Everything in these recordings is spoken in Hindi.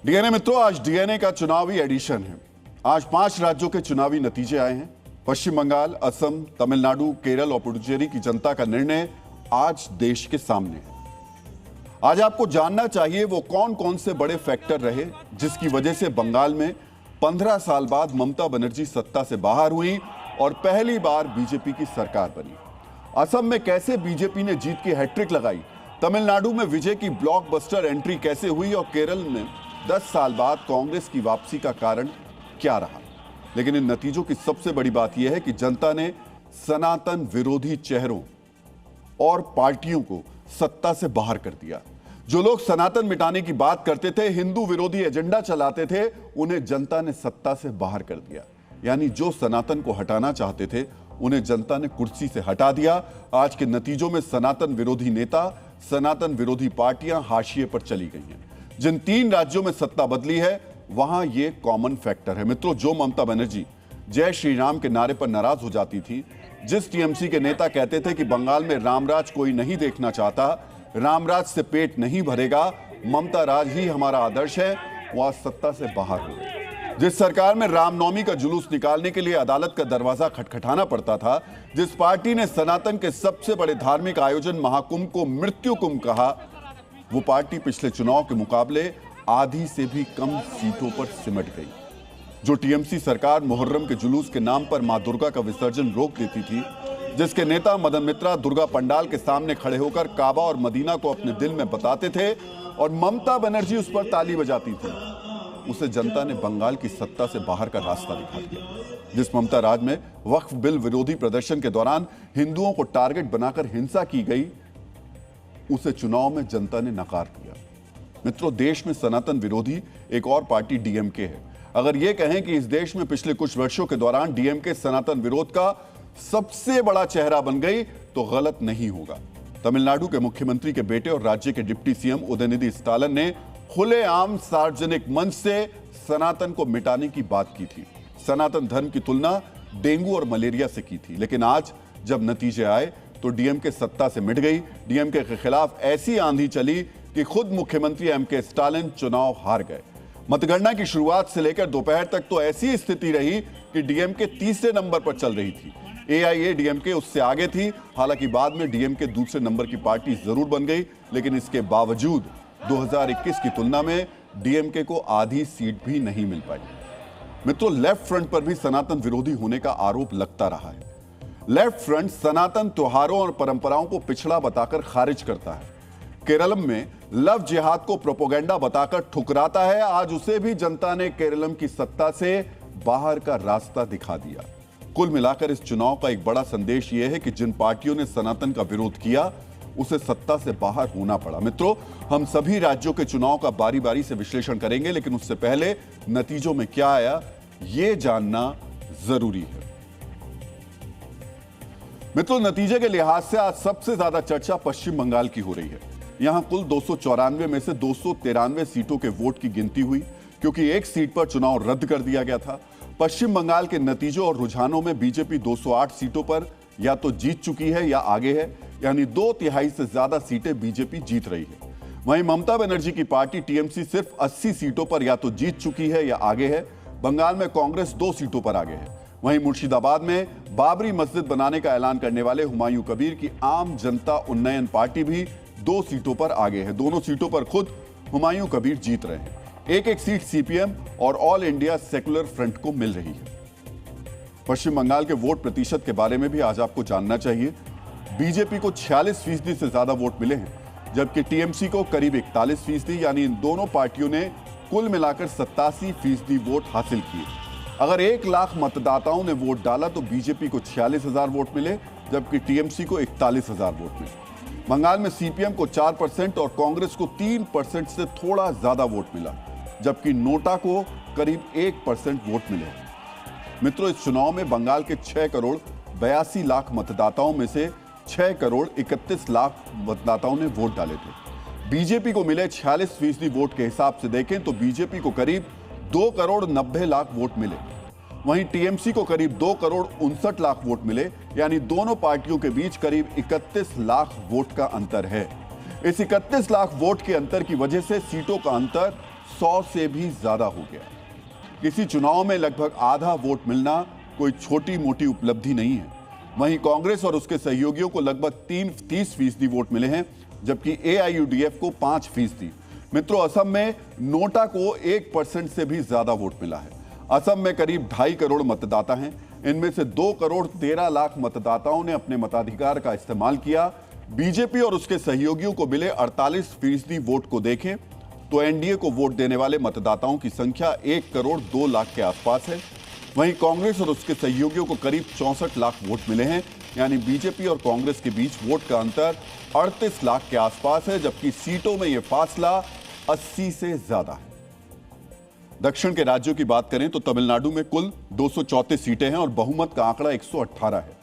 डीएनए मित्रों, आज डीएनए का चुनावी एडिशन है। आज 5 राज्यों के चुनावी नतीजे आए हैं। पश्चिम बंगाल, असम, तमिलनाडु, केरल और पुडुचेरी की जनता का निर्णय आज देश के सामने है। आज आपको जानना चाहिए वो कौन कौन से बड़े फैक्टर रहे जिसकी वजह से बंगाल में 15 साल बाद ममता बनर्जी सत्ता से बाहर हुई और पहली बार बीजेपी की सरकार बनी। असम में कैसे बीजेपी ने जीत की हैट्रिक लगाई, तमिलनाडु में विजय की ब्लॉकबस्टर एंट्री कैसे हुई और केरल में 10 साल बाद कांग्रेस की वापसी का कारण क्या रहा। लेकिन इन नतीजों की सबसे बड़ी बात यह है कि जनता ने सनातन विरोधी चेहरों और पार्टियों को सत्ता से बाहर कर दिया। जो लोग सनातन मिटाने की बात करते थे, हिंदू विरोधी एजेंडा चलाते थे, उन्हें जनता ने सत्ता से बाहर कर दिया। यानी जो सनातन को हटाना चाहते थे उन्हें जनता ने कुर्सी से हटा दिया। आज के नतीजों में सनातन विरोधी नेता, सनातन विरोधी पार्टियां हाशिए पर चली गई हैं। जिन 3 राज्यों में सत्ता बदली है वहां यह कॉमन फैक्टर है। मित्रों, जो ममता बनर्जी जय श्री राम के नारे पर नाराज हो जाती थी, जिस टीएमसी के नेता कहते थे कि बंगाल में रामराज कोई नहीं देखना चाहता, रामराज से पेट नहीं भरेगा, ममता राज ही हमारा आदर्श है, वो आज सत्ता से बाहर हो गए। जिस सरकार में रामनवमी का जुलूस निकालने के लिए अदालत का दरवाजा खटखटाना पड़ता था, जिस पार्टी ने सनातन के सबसे बड़े धार्मिक आयोजन महाकुंभ को मृत्यु कुंभ कहा, वो पार्टी पिछले चुनाव के मुकाबले आधी से भी कम सीटों पर सिमट गई। जो टीएमसी सरकार मुहर्रम के जुलूस के नाम पर मां दुर्गा का विसर्जन रोक देती थी, जिसके नेता मदन मित्रा दुर्गा पंडाल के सामने खड़े होकर काबा और मदीना को अपने दिल में बताते थे और ममता बनर्जी उस पर ताली बजाती थी, उसे जनता ने बंगाल की सत्ता से बाहर का रास्ता दिखा दिया। जिस ममता राज में वक्फ बिल विरोधी प्रदर्शन के दौरान हिंदुओं को टारगेट बनाकर हिंसा की गई, उसे चुनाव में जनता ने नकार दिया। मित्रों, देश में सनातन विरोधी एक और पार्टी डीएमके है। अगर यह कहें कि इस देश में पिछले कुछ वर्षों के दौरान डीएमके सनातन विरोध का सबसे बड़ा चेहरा बन गई तो गलत नहीं होगा। तमिलनाडु के मुख्यमंत्री के बेटे और राज्य के डिप्टी सीएम उदयनिधि स्टालिन ने खुलेआम सार्वजनिक मंच से सनातन को मिटाने की बात की थी। सनातन धर्म की तुलना डेंगू और मलेरिया से की थी। लेकिन आज जब नतीजे आए तो डीएमके सत्ता से मिट गई। डीएमके के खिलाफ ऐसी आंधी चली कि खुद मुख्यमंत्री एमके स्टालिन चुनाव हार गए। मतगणना की शुरुआत से लेकर दोपहर तक तो ऐसी स्थिति रही कि डीएमके तीसरे नंबर पर चल रही थी। एआईएडीएमके उससे आगे थी। हालांकि बाद में डीएमके दूसरे नंबर की पार्टी जरूर बन गई, लेकिन इसके बावजूद 2021 की तुलना में डीएमके को आधी सीट भी नहीं मिल पाई। मित्रों, लेफ्ट फ्रंट पर भी सनातन विरोधी होने का आरोप लगता रहा है। लेफ्ट फ्रंट सनातन त्योहारों और परंपराओं को पिछड़ा बताकर खारिज करता है। केरलम में लव जिहाद को प्रोपोगेंडा बताकर ठुकराता है। आज उसे भी जनता ने केरलम की सत्ता से बाहर का रास्ता दिखा दिया। कुल मिलाकर इस चुनाव का एक बड़ा संदेश यह है कि जिन पार्टियों ने सनातन का विरोध किया उसे सत्ता से बाहर होना पड़ा। मित्रों, हम सभी राज्यों के चुनाव का बारी बारी से विश्लेषण करेंगे, लेकिन उससे पहले नतीजों में क्या आया यह जानना जरूरी है। मित्रों, नतीजे के लिहाज से आज सबसे ज्यादा चर्चा पश्चिम बंगाल की हो रही है। यहां कुल 294 में से 293 सीटों के वोट की गिनती हुई, क्योंकि एक सीट पर चुनाव रद्द कर दिया गया था। पश्चिम बंगाल के नतीजों और रुझानों में बीजेपी 208 सीटों पर या तो जीत चुकी है या आगे है, यानी 2/3 से ज्यादा सीटें बीजेपी जीत रही है। वहीं ममता बनर्जी की पार्टी टीएमसी सिर्फ 80 सीटों पर या तो जीत चुकी है या आगे है। बंगाल में कांग्रेस 2 सीटों पर आगे है। वहीं मुर्शिदाबाद में बाबरी मस्जिद बनाने का ऐलान करने वाले हुमायूं कबीर की आम जनता उन्नयन पार्टी भी 2 सीटों पर आगे है। दोनों सीटों पर खुद हुमायूं कबीर जीत रहे हैं। एक सीट सीपीएम और ऑल इंडिया सेकुलर फ्रंट को मिल रही है। पश्चिम बंगाल के वोट प्रतिशत के बारे में भी आज आपको जानना चाहिए। बीजेपी को 46% से ज्यादा वोट मिले हैं, जबकि टीएमसी को करीब 41%, यानी इन दोनों पार्टियों ने कुल मिलाकर 87% वोट हासिल किए। अगर 1 लाख मतदाताओं ने वोट डाला तो बीजेपी को 46,000 वोट मिले, जबकि टीएमसी को 41,000 वोट मिले। बंगाल में सीपीएम को 4% और कांग्रेस को 3% से थोड़ा ज्यादा वोट मिला, जबकि नोटा को करीब 1% वोट मिले। मित्रों, इस चुनाव में बंगाल के 6 करोड़ 82 लाख मतदाताओं में से 6 करोड़ 31 लाख मतदाताओं ने वोट डाले थे। बीजेपी को मिले 46% वोट के हिसाब से देखें तो बीजेपी को करीब 2 करोड़ 90 लाख वोट मिले। वहीं टीएमसी को करीब 2 करोड़ 59 लाख वोट मिले, यानी दोनों पार्टियों के बीच करीब 31 लाख वोट का अंतर है। इस 31 लाख वोट के अंतर की वजह से सीटों का अंतर 100 से भी ज्यादा हो गया। किसी चुनाव में लगभग आधा वोट मिलना कोई छोटी मोटी उपलब्धि नहीं है। वहीं कांग्रेस और उसके सहयोगियों को लगभग 30% वोट मिले हैं, जबकि एआईयूडीएफ को 5%। मित्रों, असम में नोटा को 1% से भी ज्यादा वोट मिला है। असम में करीब 2.5 करोड़ मतदाता हैं। इनमें से 2 करोड़ 13 लाख मतदाताओं ने अपने मताधिकार का इस्तेमाल किया। बीजेपी और उसके सहयोगियों को मिले 48% वोट को देखें तो एनडीए को वोट देने वाले मतदाताओं की संख्या 1 करोड़ 2 लाख के आसपास है। वहीं कांग्रेस और उसके सहयोगियों को करीब 64 लाख वोट मिले हैं, यानी बीजेपी और कांग्रेस के बीच वोट का अंतर 38 लाख के आसपास है, जबकि सीटों में यह फासला 80 से ज्यादा है। दक्षिण के राज्यों की बात करें तो तमिलनाडु में कुल 234 सीटें हैं और बहुमत का आंकड़ा 118 है।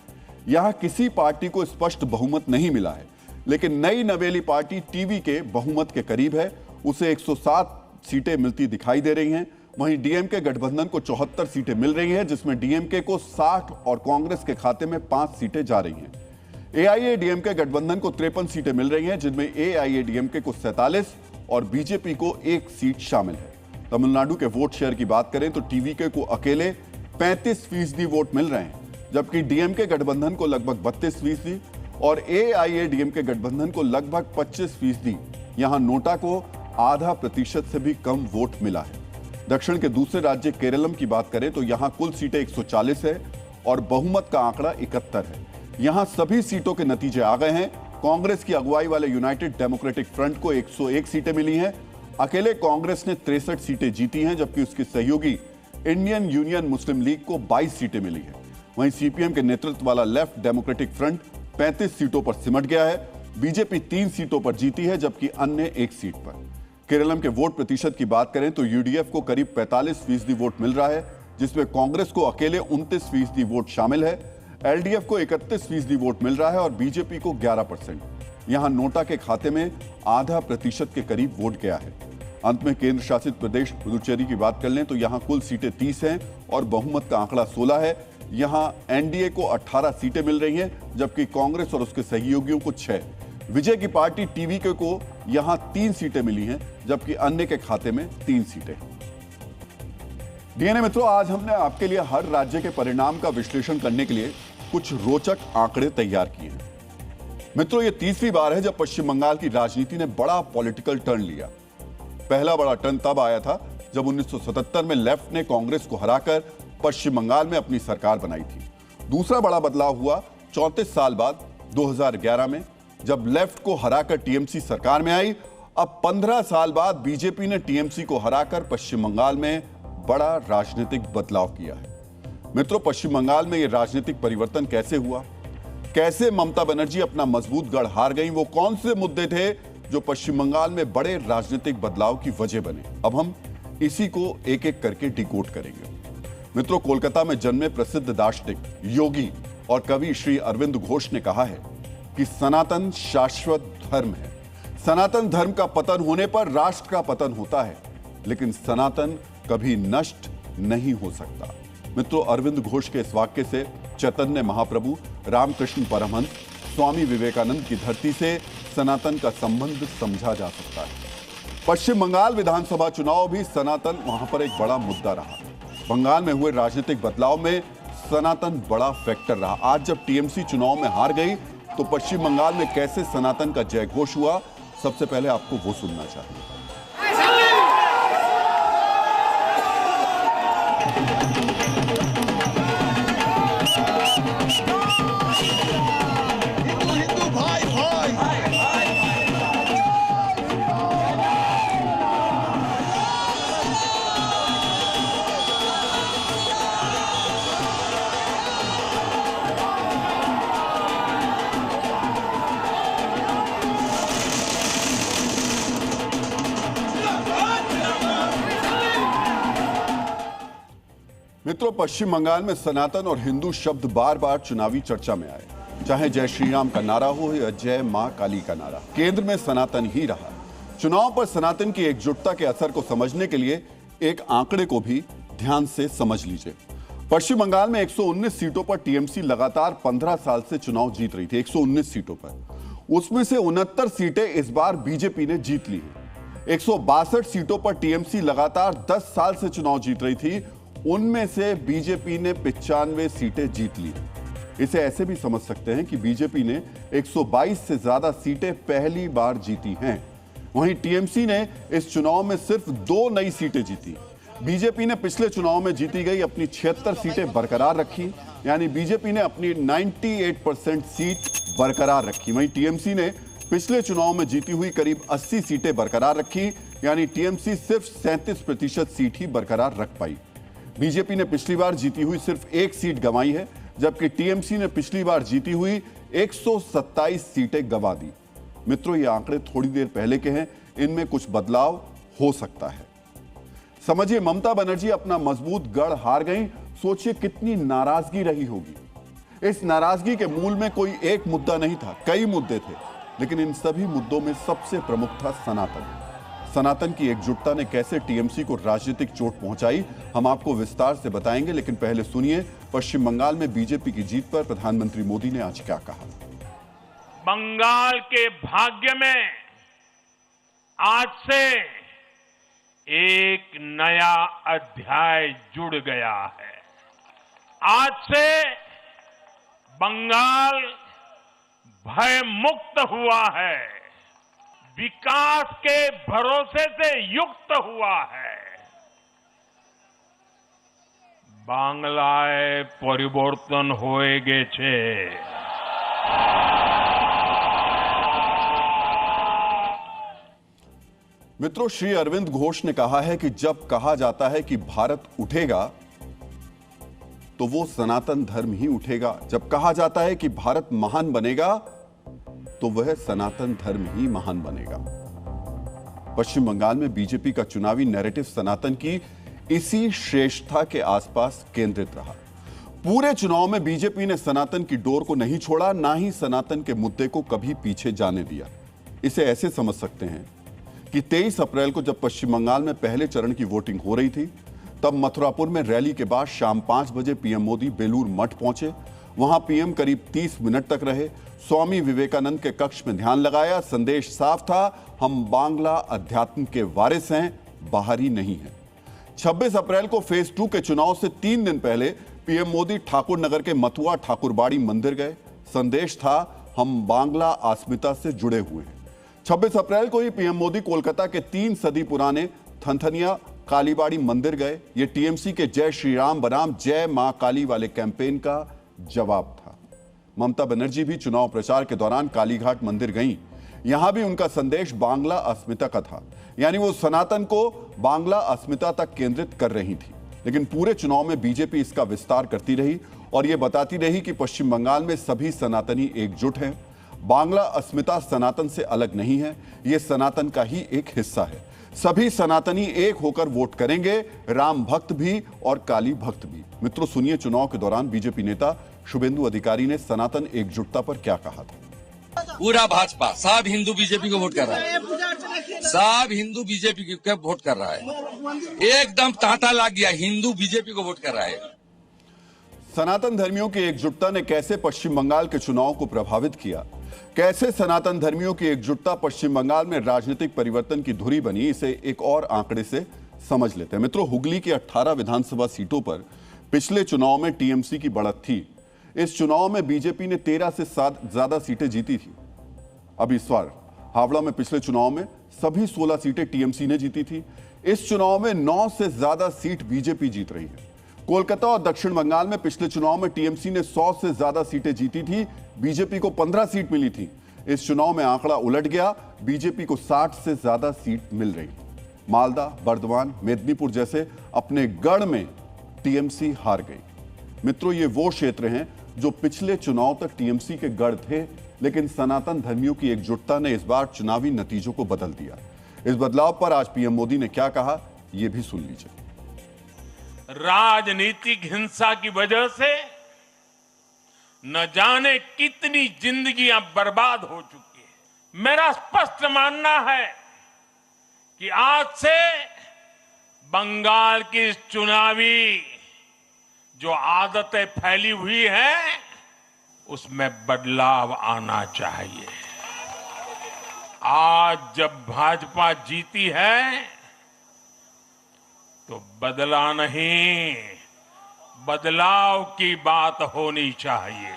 यहां किसी पार्टी को स्पष्ट बहुमत नहीं मिला है, लेकिन नई नवेली पार्टी टीवी के बहुमत के करीब है। उसे 107 सीटें मिलती दिखाई दे रही हैं। वहीं डीएमके गठबंधन को 74 सीटें मिल रही हैं, जिसमें डीएमके को 60 और कांग्रेस के खाते में 5 सीटें जा रही हैं। एआईएडीएमके गठबंधन को 53 सीटें मिल रही हैं, जिनमें एआईएडीएमके को 47 और बीजेपी को 1 सीट शामिल है। तमिलनाडु के वोट शेयर की बात करें तो टीवीके को अकेले 35% वोट मिल रहे हैं, जबकि डीएमके गठबंधन को लगभग 32% और एआईएडीएमके गठबंधन को लगभग 25%। यहां नोटा को आधा प्रतिशत से भी कम वोट मिला है। दक्षिण के दूसरे राज्य केरलम की बात करें तो यहां कुल सीटें 140 है और बहुमत का आंकड़ा 71 है। यहां सभी सीटों के नतीजे आ गए हैं। कांग्रेस की अगुवाई वाले यूनाइटेड डेमोक्रेटिक फ्रंट को 101 सीटें मिली हैं। अकेले कांग्रेस ने 63 सीटें जीती हैं, जबकि उसकी सहयोगी इंडियन यूनियन मुस्लिम लीग को 22 सीटें मिली हैं। वहीं सीपीएम के नेतृत्व वाला लेफ्ट डेमोक्रेटिक फ्रंट 35 सीटों पर सिमट गया है। बीजेपी 3 सीटों पर जीती है, जबकि अन्य 1 सीट पर। केरलम के वोट प्रतिशत की बात करें तो यूडीएफ को करीब 45% वोट मिल रहा है, जिसमें कांग्रेस को अकेले 29% वोट शामिल है। एलडीएफ को 31% वोट मिल रहा है और बीजेपी को 11%। यहां नोटा के खाते में आधा प्रतिशत के करीब वोट गया है। अंत में केंद्र शासित प्रदेश पुदुचेरी की बात कर लें तो यहां कुल सीटें 30 हैं और बहुमत का आंकड़ा 16 है। यहां एनडीए को 18 सीटें मिल रही हैं, जबकि कांग्रेस और उसके सहयोगियों को 6। विजय की पार्टी टीवीके को यहां 3 सीटें मिली हैं, जबकि अन्य के खाते में 3 सीटें। डीएनए मित्रों, आज हमने आपके लिए हर राज्य के परिणाम का विश्लेषण करने के लिए कुछ रोचक आंकड़े तैयार किए हैं। मित्रों, यह तीसरी बार है जब पश्चिम बंगाल की राजनीति ने बड़ा पॉलिटिकल टर्न लिया। पहला बड़ा टर्न तब आया था जब 1977 में लेफ्ट ने कांग्रेस को हराकर पश्चिम बंगाल में अपनी सरकार बनाई थी। दूसरा बड़ा बदलाव हुआ 34 साल बाद 2011 में, जब लेफ्ट को हराकर टीएमसी सरकार में आई। अब 15 साल बाद बीजेपी ने टीएमसी को हराकर पश्चिम बंगाल में बड़ा राजनीतिक बदलाव किया है। मित्रों, पश्चिम बंगाल में यह राजनीतिक परिवर्तन कैसे हुआ? कैसे ममता बनर्जी अपना मजबूत गढ़ हार गई? वो कौन से मुद्दे थे जो पश्चिम बंगाल में बड़े राजनीतिक बदलाव की वजह बने? अब हम इसी को एक एक करके डिकोड करेंगे। मित्रों, कोलकाता में जन्मे प्रसिद्ध दार्शनिक, योगी और कवि श्री अरविंद घोष ने कहा है कि सनातन शाश्वत धर्म है। सनातन धर्म का पतन होने पर राष्ट्र का पतन होता है, लेकिन सनातन कभी नष्ट नहीं हो सकता। मित्रों, अरविंद घोष के इस वाक्य से चैतन्य महाप्रभु, रामकृष्ण परमहंस, स्वामी विवेकानंद की धरती से सनातन का संबंध समझा जा सकता है। पश्चिम बंगाल विधानसभा चुनाव भी सनातन वहां पर एक बड़ा मुद्दा रहा। बंगाल में हुए राजनीतिक बदलाव में सनातन बड़ा फैक्टर रहा। आज जब टीएमसी चुनाव में हार गई तो पश्चिम बंगाल में कैसे सनातन का जयघोष हुआ, सबसे पहले आपको वो सुनना चाहिए। मित्रों, पश्चिम बंगाल में सनातन और हिंदू शब्द बार बार चुनावी चर्चा में आए, चाहे जय श्री राम का नारा हो या जय मां काली का नारा, केंद्र में सनातन ही रहा। चुनाव पर सनातन की एकजुटता के असर को समझने के लिए एक आंकड़े को भी ध्यान से समझ लीजिए। पश्चिम बंगाल में 119 सीटों पर टीएमसी लगातार 15 साल से चुनाव जीत रही थी। 119 सीटों पर, उसमें से 69 सीटें इस बार बीजेपी ने जीत ली हैं। 162 सीटों पर टीएमसी लगातार 10 साल से चुनाव जीत रही थी, उनमें से बीजेपी ने 95 सीटें जीत ली। इसे ऐसे भी समझ सकते हैं कि बीजेपी ने 122 से ज्यादा सीटें पहली बार जीती हैं। वहीं टीएमसी ने इस चुनाव में सिर्फ 2 नई सीटें जीती। बीजेपी ने पिछले चुनाव में जीती गई अपनी 76 सीटें बरकरार रखी, यानी बीजेपी ने अपनी 98% सीट बरकरार रखी। वहीं टीएमसी ने पिछले चुनाव में जीती हुई करीब 80 सीटें बरकरार रखी, यानी टीएमसी सिर्फ 37% सीट ही बरकरार रख पाई। बीजेपी ने पिछली बार जीती हुई सिर्फ 1 सीट गंवाई है, जबकि टीएमसी ने पिछली बार जीती हुई 127 सीटें गंवा दी। मित्रों, ये आंकड़े थोड़ी देर पहले के हैं, इनमें कुछ बदलाव हो सकता है। समझिए, ममता बनर्जी अपना मजबूत गढ़ हार गई। सोचिए कितनी नाराजगी रही होगी। इस नाराजगी के मूल में कोई एक मुद्दा नहीं था, कई मुद्दे थे, लेकिन इन सभी मुद्दों में सबसे प्रमुख था सनातन। सनातन की एकजुटता ने कैसे टीएमसी को राजनीतिक चोट पहुंचाई, हम आपको विस्तार से बताएंगे, लेकिन पहले सुनिए पश्चिम बंगाल में बीजेपी की जीत पर प्रधानमंत्री मोदी ने आज क्या कहा। बंगाल के भाग्य में आज से एक नया अध्याय जुड़ गया है। आज से बंगाल भय मुक्त हुआ है, विकास के भरोसे से युक्त हुआ है। बांग्लाय परिवर्तन होए गेछे। मित्रों, श्री अरविंद घोष ने कहा है कि जब कहा जाता है कि भारत उठेगा तो वो सनातन धर्म ही उठेगा। जब कहा जाता है कि भारत महान बनेगा तो वह सनातन धर्म ही महान बनेगा। पश्चिम बंगाल में बीजेपी का चुनावी नैरेटिव सनातन की इसी श्रेष्ठता के आसपास केंद्रित रहा। पूरे चुनाव में बीजेपी ने सनातन की डोर को नहीं छोड़ा, ना ही सनातन के मुद्दे को कभी पीछे जाने दिया। इसे ऐसे समझ सकते हैं कि 23 अप्रैल को जब पश्चिम बंगाल में पहले चरण की वोटिंग हो रही थी, तब मथुरापुर में रैली के बाद शाम 5 बजे पीएम मोदी बेलूर मठ पहुंचे। वहां पीएम करीब 30 मिनट तक रहे, स्वामी विवेकानंद के कक्ष में ध्यान लगाया। संदेश साफ था, हम बांग्ला अध्यात्म के वारिस हैं, बाहरी नहीं हैं। 26 अप्रैल को फेज 2 के चुनाव से 3 दिन पहले पीएम मोदी ठाकुर नगर के मथुआ ठाकुरबाड़ी मंदिर गए। संदेश था, हम बांग्ला अस्मिता से जुड़े हुए हैं। 26 अप्रैल को ही पीएम मोदी कोलकाता के 3 सदी पुराने थनथनिया कालीबाड़ी मंदिर गए। ये टीएमसी के जय श्री राम बनाम जय मां काली वाले कैंपेन का जवाब था। ममता बनर्जी भी चुनाव प्रचार के दौरान कालीघाट मंदिर गईं। यहां भी उनका संदेश बांग्ला अस्मिता का था, यानी वो सनातन को बांग्ला अस्मिता तक केंद्रित कर रही थी। लेकिन पूरे चुनाव में बीजेपी इसका विस्तार करती रही और ये बताती रही कि पश्चिम बंगाल में सभी सनातनी एकजुट हैं। बांग्ला अस्मिता सनातन से अलग नहीं है, ये सनातन का ही एक हिस्सा है। सभी सनातनी एक होकर वोट करेंगे, राम भक्त भी और काली भक्त भी। मित्रों, सुनिए चुनाव के दौरान बीजेपी नेता शुभेंदु अधिकारी ने सनातन एकजुटता पर क्या कहा था। पूरा भाजपा सब हिंदू बीजेपी को वोट कर रहा है, सब हिंदू बीजेपी को वोट कर रहा है। एकदम तांता लग गया, हिंदू बीजेपी को वोट कर रहा है। सनातन धर्मियों की एकजुटता ने कैसे पश्चिम बंगाल के चुनाव को प्रभावित किया, कैसे सनातन धर्मियों की एकजुटता पश्चिम बंगाल में राजनीतिक परिवर्तन की धुरी बनी, इसे एक और आंकड़े से समझ लेते हैं। मित्रों, हुगली की 18 विधानसभा सीटों पर पिछले चुनाव में टीएमसी की बढ़त थी। इस चुनाव में बीजेपी ने 13 से ज्यादा सीटें जीती थी। अब इस बार हावड़ा में पिछले चुनाव में सभी 16 सीटें टीएमसी ने जीती थी। इस चुनाव में 9 से ज्यादा सीट बीजेपी जीत रही है। कोलकाता और दक्षिण बंगाल में पिछले चुनाव में टीएमसी ने 100 से ज्यादा सीटें जीती थी, बीजेपी को 15 सीट मिली थी। इस चुनाव में आंकड़ा उलट गया, बीजेपी को 60 से ज्यादा सीट मिल रही। मालदा, बर्दवान, मेदिनीपुर जैसे अपने गढ़ में टीएमसी हार गई। मित्रों, ये वो क्षेत्र हैं जो पिछले चुनाव तक टीएमसी के गढ़ थे, लेकिन सनातन धर्मियों की एकजुटता ने इस बार चुनावी नतीजों को बदल दिया। इस बदलाव पर आज पीएम मोदी ने क्या कहा, यह भी सुन लीजिए। राजनीतिक हिंसा की वजह से न जाने कितनी जिंदगियां बर्बाद हो चुकी है। मेरा स्पष्ट मानना है कि आज से बंगाल की चुनावी जो आदतें फैली हुई हैं, उसमें बदलाव आना चाहिए। आज जब भाजपा जीती है तो बदला नहीं, बदलाव की बात होनी चाहिए।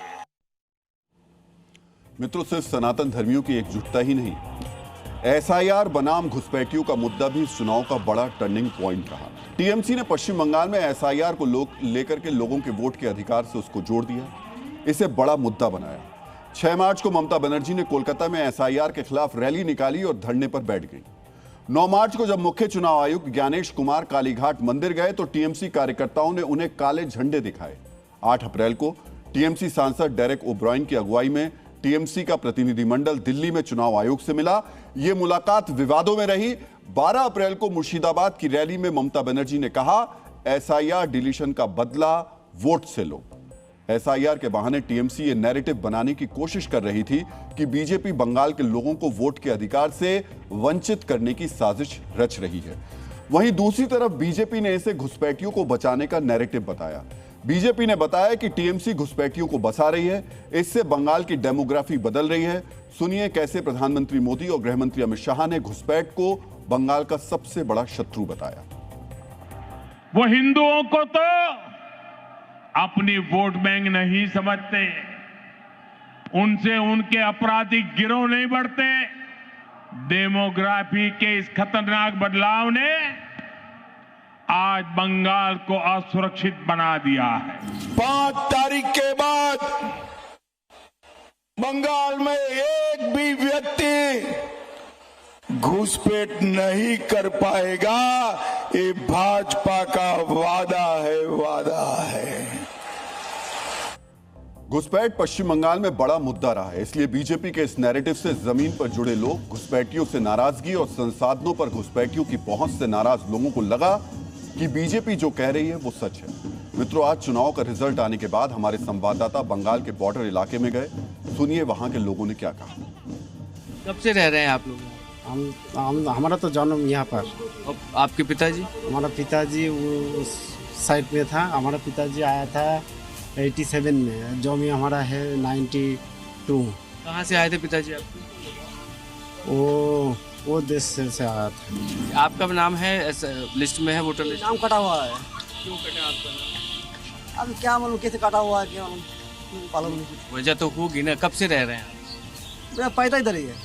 मित्रों, सिर्फ सनातन धर्मियों की एकजुटता ही नहीं, एसआईआर बनाम घुसपैठियों का मुद्दा भी इस चुनाव का बड़ा टर्निंग पॉइंट रहा। टीएमसी ने पश्चिम बंगाल में एसआईआर को लेकर के लोगों के वोट के अधिकार से उसको जोड़ दिया, इसे बड़ा मुद्दा बनाया। 6 मार्च को ममता बनर्जी ने कोलकाता में एसआईआर के खिलाफ रैली निकाली और धरने पर बैठ गई। 9 मार्च को जब मुख्य चुनाव आयुक्त ज्ञानेश कुमार कालीघाट मंदिर गए तो टीएमसी कार्यकर्ताओं ने उन्हें काले झंडे दिखाए। 8 अप्रैल को टीएमसी सांसद डेरेक ओब्रायन की अगुवाई में टीएमसी का प्रतिनिधिमंडल दिल्ली में चुनाव आयोग से मिला। यह मुलाकात विवादों में रही। 12 अप्रैल को मुर्शिदाबाद की रैली में ममता बनर्जी ने कहा, एसआईआर डिलीशन का बदला वोट से लो। एसआईआर के बहाने टीएमसी ये नैरेटिव बनाने की कोशिश कर रही थी कि बीजेपी बंगाल के लोगों को वोट के अधिकार से वंचित करने की साजिश रच रही है। वहीं दूसरी तरफ बीजेपी ने इसे घुसपैठियों को बचाने का नैरेटिव बताया। बीजेपी ने बताया कि टीएमसी घुसपैठियों को बसा रही है, इससे बंगाल की डेमोग्राफी बदल रही है। सुनिए कैसे प्रधानमंत्री मोदी और गृहमंत्री अमित शाह ने घुसपैठ को बंगाल का सबसे बड़ा शत्रु बताया। वो हिंदुओं को तो अपनी वोट बैंक नहीं समझते, उनसे उनके आपराधिक गिरोह नहीं बढ़ते। डेमोग्राफी के इस खतरनाक बदलाव ने आज बंगाल को असुरक्षित बना दिया है। 5 तारीख के बाद बंगाल में एक भी व्यक्ति घुसपैठ नहीं कर पाएगा। ये भाजपा का वादा है, वादा है। घुसपैठ पश्चिम बंगाल में बड़ा मुद्दा रहा है, इसलिए बीजेपी के इस नैरेटिव से जमीन पर जुड़े लोग घुसपैठियों से नाराजगी और संसाधनों पर घुसपैठियों की पहुंच से नाराज लोगों को लगा कि बीजेपी जो कह रही है वो सच है। मित्रों, आज चुनाव का रिजल्ट आने के बाद हमारे संवाददाता बंगाल के बॉर्डर इलाके में गए। सुनिए वहां के लोगों ने क्या कहा। कब से रह रहे हैं आप लोग? हमारा तो जन्म यहाँ पर। और आपके पिताजी? हमारा पिताजी वो उस साइड में था। हमारा पिताजी आया था 87 में, जो भी हमारा है 92। कहाँ से आए थे पिताजी आपके? वो देश से आया था। आपका नाम है लिस्ट में है, वोटर लिस्ट? नाम कटा हुआ है। क्यों कटा आपका नाम? अब क्या मालूम कैसे कटा हुआ है, क्या मालूम नहीं कुछ। वजह तो होगी ना, कब से रह रहे हैं? मेरा पैदा इधर ही है।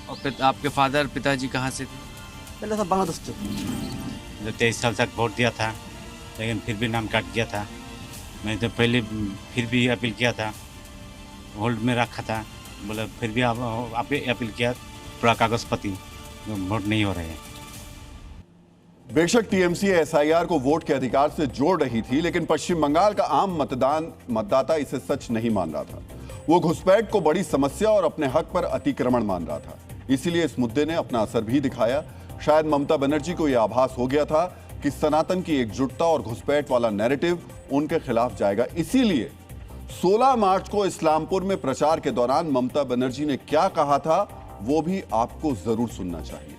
और आपके फादर पिताजी कहाँ से थे? पहले सब बांग्लादेश से। 23 साल तक वोट दिया था, लेकिन फिर भी नाम काट गया था। मैं तो पहले फिर भी अपील किया था, होल्ड में रखा था, बोला फिर भी आप अपील किया, पूरा कागज पत्ती वोट नहीं हो रहे हैं। बेशक टीएमसी एसआईआर को वोट के अधिकार से जोड़ रही थी, लेकिन पश्चिम बंगाल का आम मतदाता इसे सच नहीं मान रहा था। वो घुसपैठ को बड़ी समस्या और अपने हक पर अतिक्रमण मान रहा था। इसीलिए इस मुद्दे ने अपना असर भी दिखाया। शायद ममता बनर्जी को यह आभास हो गया था कि सनातन की एकजुटता और घुसपैठ वाला नैरेटिव उनके खिलाफ जाएगा। इसीलिए 16 मार्च को इस्लामपुर में प्रचार के दौरान ममता बनर्जी ने क्या कहा था, वो भी आपको जरूर सुनना चाहिए।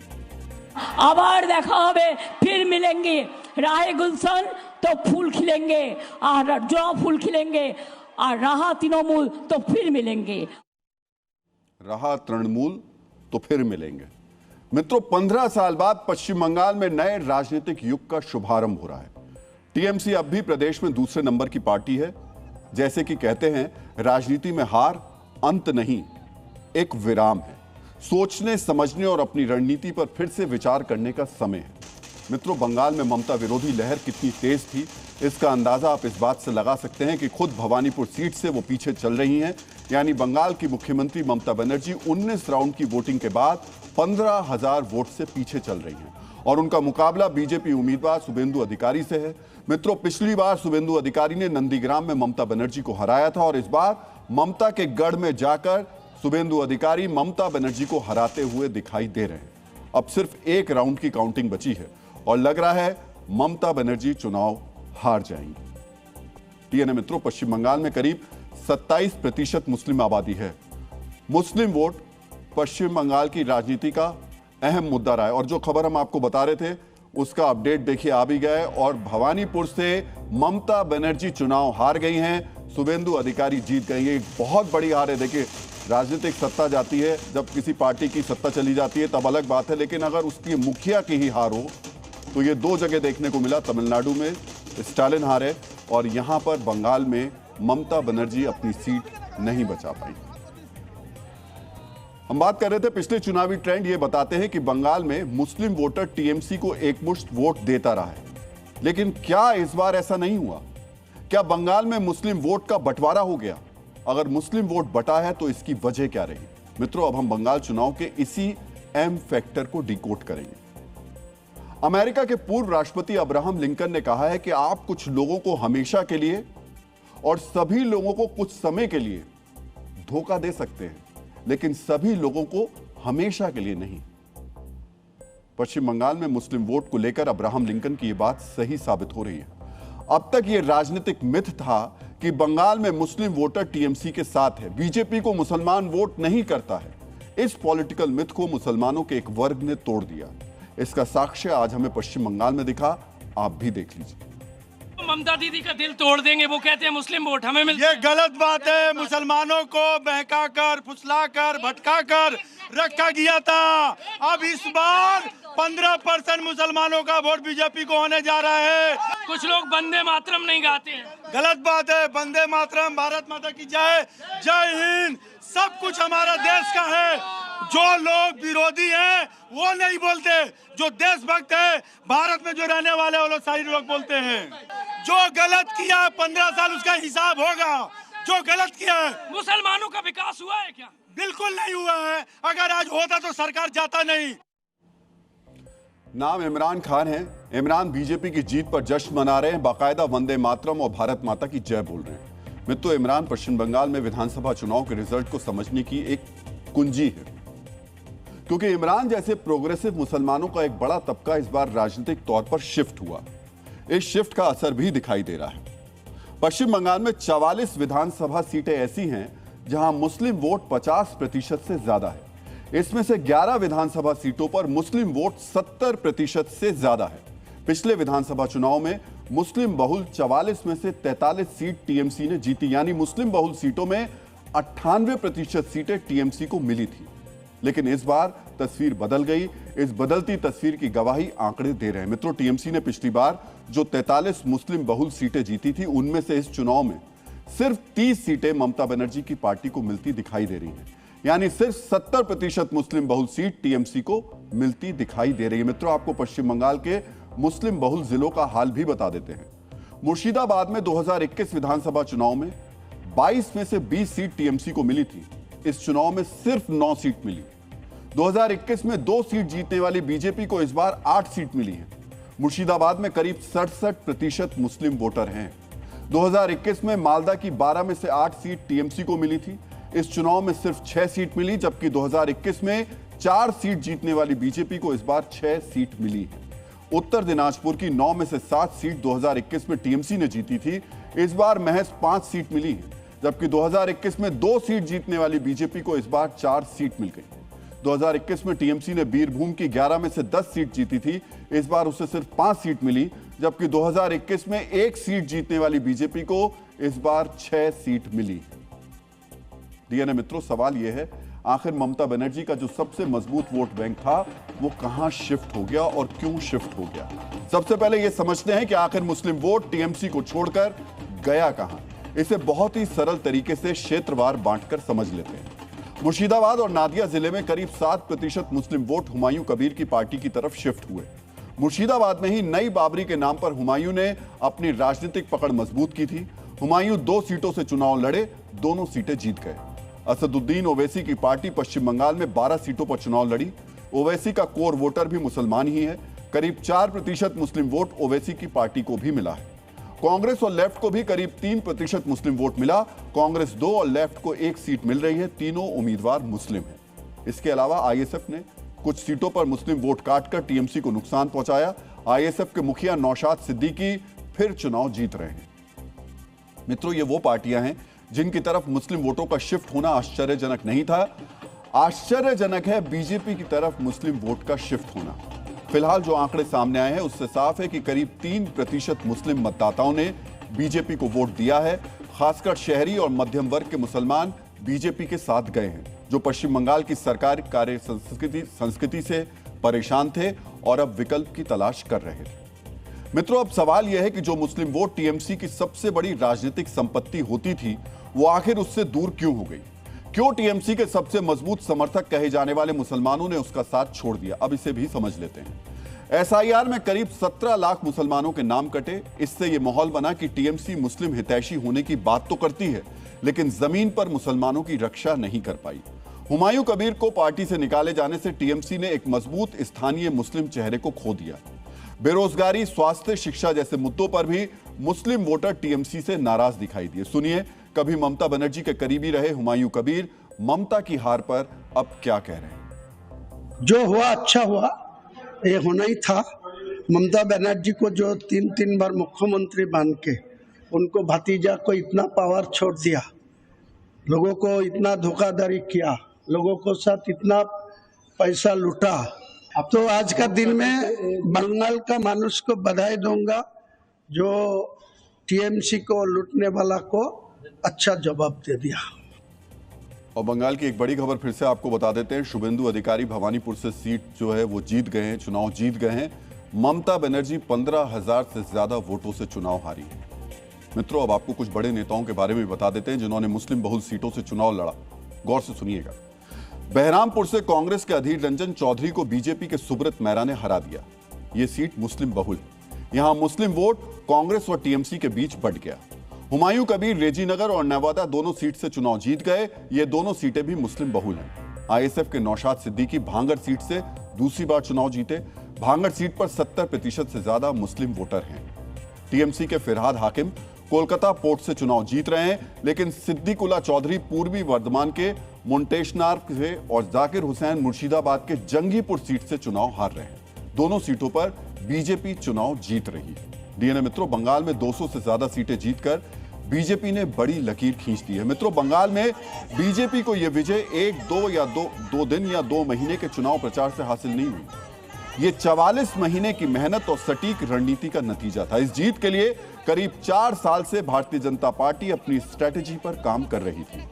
आबार देखा होबे, फिर मिलेंगे, राहे गुलशन तो फूल खिलेंगे, और जो फूल खिलेंगे, और रहा तृणमूल तो फिर मिलेंगे। रहा तृणमूल तो फिर मिलेंगे। मित्रों, 15 साल बाद पश्चिम बंगाल में नए राजनीतिक युग का शुभारंभ हो रहा है। टीएमसी अब भी प्रदेश में दूसरे नंबर की पार्टी है। जैसे कि कहते हैं, राजनीति में हार अंत नहीं, एक विराम है। सोचने, समझने और अपनी रणनीति पर फिर से विचार करने का समय है। मित्रों, बंगाल में ममता विरोधी लहर कितनी तेज थी, इसका अंदाजा आप इस बात से लगा सकते हैं कि खुद भवानीपुर सीट से वो पीछे चल रही हैं। यानी बंगाल की मुख्यमंत्री ममता बनर्जी 19 राउंड की वोटिंग के बाद 15,000 वोट से पीछे चल रही हैं और उनका मुकाबला बीजेपी उम्मीदवार शुभेंदु अधिकारी से है। मित्रों, पिछली बार शुभेंदु अधिकारी ने नंदीग्राम में ममता बनर्जी को हराया था और इस बार ममता के गढ़ में जाकर शुभेंदु अधिकारी ममता बनर्जी को हराते हुए दिखाई दे रहे हैं। अब सिर्फ एक राउंड की काउंटिंग बची है और लग रहा है ममता बनर्जी चुनाव हार जाएंगी। टीएनए मित्रों, पश्चिम बंगाल में करीब 27% मुस्लिम आबादी है। मुस्लिम वोट पश्चिम बंगाल की राजनीति का अहम मुद्दा रहा है और जो खबर हम आपको बता रहे थे उसका अपडेट देखिए आ भी गया है और भवानीपुर से ममता बनर्जी चुनाव हार गई हैं, शुभेंदु अधिकारी जीत गई हैं। एक बहुत बड़ी हार है। देखिए राजनीतिक सत्ता जाती है, जब किसी पार्टी की सत्ता चली जाती है तब अलग बात है, लेकिन अगर उसकी मुखिया की ही हार हो तो ये दो जगह देखने को मिला। तमिलनाडु में स्टालिन हारे और यहां पर बंगाल में ममता बनर्जी अपनी सीट नहीं बचा पाई। हम बात कर रहे थे पिछले चुनावी ट्रेंड ये बताते हैं कि बंगाल में मुस्लिम वोटर टीएमसी को एकमुश्त वोट देता रहा है, लेकिन क्या इस बार ऐसा नहीं हुआ? क्या बंगाल में मुस्लिम वोट का बंटवारा हो गया? अगर मुस्लिम वोट बटा है तो इसकी वजह क्या रही? मित्रों, अब हम बंगाल चुनाव के इसी एम फैक्टर को डिकोड करेंगे। अमेरिका के पूर्व राष्ट्रपति अब्राहम लिंकन ने कहा है कि आप कुछ लोगों को हमेशा के लिए और सभी लोगों को कुछ समय के लिए धोखा दे सकते हैं, लेकिन सभी लोगों को हमेशा के लिए नहीं। पश्चिम बंगाल में मुस्लिम वोट को लेकर अब्राहम लिंकन की यह बात सही साबित हो रही है। अब तक यह राजनीतिक मिथ था कि बंगाल में मुस्लिम वोटर टीएमसी के साथ है, बीजेपी को मुसलमान वोट नहीं करता है। इस पॉलिटिकल मिथ को मुसलमानों के एक वर्ग ने तोड़ दिया। इसका साक्ष्य आज हमें पश्चिम बंगाल में दिखा, आप भी देख लीजिए। ममता दीदी का दिल तोड़ देंगे, वो कहते हैं मुस्लिम वोट हमें मिलता ये गलत बात है। मुसलमानों को बहका कर, फुसला कर, भटका कर रखा गया था। अब इस बार 15% मुसलमानों का वोट बीजेपी को होने जा रहा है। कुछ लोग वंदे मातरम नहीं गाते हैं, गलत बात है। वंदे मातरम, भारत माता की जय, जय हिंद, सब कुछ हमारा देश का है। जो लोग विरोधी हैं वो नहीं बोलते, जो देशभक्त है, भारत में जो रहने वाले वो लोग सारे लोग बोलते हैं। जो गलत किया 15 साल उसका हिसाब होगा। जो गलत किया है, मुसलमानों का विकास हुआ है क्या? बिल्कुल नहीं हुआ है। अगर आज होता तो सरकार जाता नहीं। नाम इमरान खान है। इमरान बीजेपी की जीत पर जश्न मना रहे हैं, बाकायदा वंदे मातरम और भारत माता की जय बोल रहे हैं। मित्रों, इमरान पश्चिम बंगाल में विधानसभा चुनाव के रिजल्ट को समझने की एक कुंजी है, क्योंकि इमरान जैसे प्रोग्रेसिव मुसलमानों का एक बड़ा तबका इस बार राजनीतिक तौर पर शिफ्ट हुआ। इस शिफ्ट का असर भी दिखाई दे रहा है। पश्चिम बंगाल में 44 विधानसभा सीटें ऐसी हैं जहां मुस्लिम वोट 50% से ज्यादा है। इसमें से 11 विधानसभा सीटों पर मुस्लिम वोट 70% से ज्यादा है। पिछले विधानसभा चुनाव में मुस्लिम बहुल 44 में से 43 सीट टीएमसी ने जीती, यानी मुस्लिम बहुल सीटों में 98% सीटें टीएमसी को मिली थी। लेकिन इस बार तस्वीर बदल गई। इस बदलती तस्वीर की गवाही आंकड़े दे रहे हैं। मित्रों, टीएमसी ने पिछली बार जो 43 मुस्लिम बहुल सीटें जीती थी, उनमें से इस चुनाव में सिर्फ 30 सीटें ममता बनर्जी की पार्टी को मिलती दिखाई दे रही हैं, यानी सिर्फ 70% मुस्लिम बहुल सीट टीएमसी को मिलती दिखाई दे रही है। मित्रों, आपको पश्चिम बंगाल के मुस्लिम बहुल जिलों का हाल भी बता देते हैं। मुर्शिदाबाद में 2021 विधानसभा चुनाव में 22 में से 20 सीट टीएमसी को मिली थी। इस चुनाव में सिर्फ 9 सीट मिली। 2021 में 2 सीट जीतने वाली बीजेपी को इस बार 8 सीट मिली है। मुर्शिदाबाद में करीब 67% मुस्लिम वोटर हैं। 2021 में मालदा की 12 में से 8 सीट टीएमसी को मिली थी। इस चुनाव में सिर्फ 6 सीट मिली, जबकि 2021 में 4 सीट जीतने वाली बीजेपी को इस बार 6 सीट मिली है। उत्तर दिनाजपुर की 9 में से 7 सीट 2021 में टीएमसी ने जीती थी। इस बार महज 5 सीट मिली है, जबकि 2021 में 2 सीट जीतने वाली बीजेपी को इस बार 4 सीट मिल गई। 2021 में टीएमसी ने बीरभूम की 11 में से 10 सीट जीती थी। इस बार उसे सिर्फ 5 सीट मिली, जबकि 2021 में 1 सीट जीतने वाली बीजेपी को इस बार 6 सीट मिली। डीएनए मित्रों, सवाल यह है, आखिर ममता बनर्जी का जो सबसे मजबूत वोट बैंक था वो कहां शिफ्ट हो गया और क्यों शिफ्ट हो गया? सबसे पहले यह समझते हैं कि आखिर मुस्लिम वोट टीएमसी को छोड़कर गया कहां। इसे बहुत ही सरल तरीके से क्षेत्रवार बांटकर समझ लेते हैं। मुर्शिदाबाद और नादिया जिले में करीब 7% मुस्लिम वोट हुमायूं कबीर की पार्टी की तरफ शिफ्ट हुए। मुर्शिदाबाद में ही नई बाबरी के नाम पर हुमायूं ने अपनी राजनीतिक पकड़ मजबूत की थी। हुमायूं 2 सीटों से चुनाव लड़े, दोनों सीटें जीत गए। असदुद्दीन ओवैसी की पार्टी पश्चिम बंगाल में 12 सीटों पर चुनाव लड़ी। ओवैसी का कोर वोटर भी मुसलमान ही है। करीब 4% मुस्लिम वोट ओवैसी की पार्टी को भी मिला है। कांग्रेस और लेफ्ट को भी करीब 3% मुस्लिम वोट मिला। कांग्रेस 2 और लेफ्ट को 1 सीट मिल रही है। तीनों उम्मीदवार मुस्लिम हैं। इसके अलावा आईएसएफ ने कुछ सीटों पर मुस्लिम वोट काटकर टीएमसी को नुकसान पहुंचाया। आईएसएफ के मुखिया नौशाद सिद्दीकी फिर चुनाव जीत रहे हैं। मित्रों, ये वो पार्टियां हैं जिनकी तरफ मुस्लिम वोटों का शिफ्ट होना आश्चर्यजनक नहीं था। आश्चर्यजनक है बीजेपी की तरफ मुस्लिम वोट का शिफ्ट होना। फिलहाल जो आंकड़े सामने आए हैं उससे साफ है कि करीब 3% मुस्लिम मतदाताओं ने बीजेपी को वोट दिया है। खासकर शहरी और मध्यम वर्ग के मुसलमान बीजेपी के साथ गए हैं, जो पश्चिम बंगाल की सरकार कार्य संस्कृति से परेशान थे और अब विकल्प की तलाश कर रहे थे। मित्रों, अब सवाल यह है कि जो मुस्लिम वोट टीएमसी की सबसे बड़ी राजनीतिक संपत्ति होती थी, वो आखिर उससे दूर क्यों हो गई? क्यों टीएमसी के सबसे मजबूत समर्थक कहे जाने वाले मुसलमानों ने उसका साथ छोड़ दिया? अब इसे भी समझ लेते हैं। एसआईआर में करीब 17 लाख मुसलमानों के नाम कटे। इससे यह माहौल बना कि टीएमसी मुस्लिम हितैषी होने की बात तो करती है, लेकिन जमीन पर मुसलमानों की रक्षा नहीं कर पाई। हुमायूं कबीर को पार्टी से निकाले जाने से टीएमसी ने एक मजबूत स्थानीय मुस्लिम चेहरे को खो दिया। बेरोजगारी, स्वास्थ्य, शिक्षा जैसे मुद्दों पर भी मुस्लिम वोटर टीएमसी से नाराज दिखाई दिए। सुनिए, कभी ममता बनर्जी के करीबी रहे हुमायूं कबीर ममता की हार पर अब क्या कह रहे हैं। जो हुआ अच्छा हुआ, ये होना ही था। ममता बनर्जी को जो 3 बार मुख्यमंत्री बन के उनको भतीजा को इतना पावर छोड़ दिया, लोगों को इतना धोखाधड़ी किया, लोगों को साथ इतना पैसा लूटा। अब तो आज का दिन में बंगाल का मानुष को बधाई दूंगा, जो टीएमसी को लूटने वाला को अच्छा जवाब दे दिया। और बंगाल की एक बड़ी खबर फिर से आपको बता देते हैं। शुभेंदु अधिकारी भवानीपुर से सीट जो है वो जीत गए हैं, चुनाव जीत गए हैं। ममता बनर्जी 15,000 से ज्यादा वोटों से चुनाव हारी है। मित्रों, अब आपको कुछ बड़े नेताओं के बारे में बता देते हैं जिन्होंने मुस्लिम बहुल सीटों से चुनाव लड़ा। गौर से सुनिएगा। बहरामपुर से कांग्रेस के अधीर रंजन चौधरी को बीजेपी के सुब्रत मेहरा ने हरा दिया। यह सीट मुस्लिम बहुल है। यहां मुस्लिम वोट कांग्रेस और टीएमसी के बीच बंट गया। हुमायूं कबीर रेजीनगर और नवादा दोनों सीट से चुनाव जीत गए। ये दोनों सीटें भी मुस्लिम बहुल हैं। आईएसएफ के नौशाद सिद्दीकी भांगड़ सीट से दूसरी बार चुनाव जीते। भांगड़ सीट पर 70% से ज्यादा मुस्लिम वोटर हैं। टीएमसी के फिरहाद हाकिम कोलकाता पोर्ट से चुनाव जीत रहे हैं, लेकिन सिद्दीकुल्ला चौधरी पूर्वी वर्धमान के मुंटेशनार से और जाकिर हुसैन मुर्शिदाबाद के जंगीपुर सीट से चुनाव हार रहे हैं। दोनों सीटों पर बीजेपी चुनाव जीत रही है। डीएनए मित्रों, बंगाल में 200 से ज्यादा सीटें जीतकर बीजेपी ने बड़ी लकीर खींच दी है। मित्रों, बंगाल में बीजेपी को यह विजय 1-2 दिन या 2 महीने के चुनाव प्रचार से हासिल नहीं हुई। ये 44 महीने की मेहनत और सटीक रणनीति का नतीजा था। इस जीत के लिए करीब 4 साल से भारतीय जनता पार्टी अपनी स्ट्रेटेजी पर काम कर रही थी।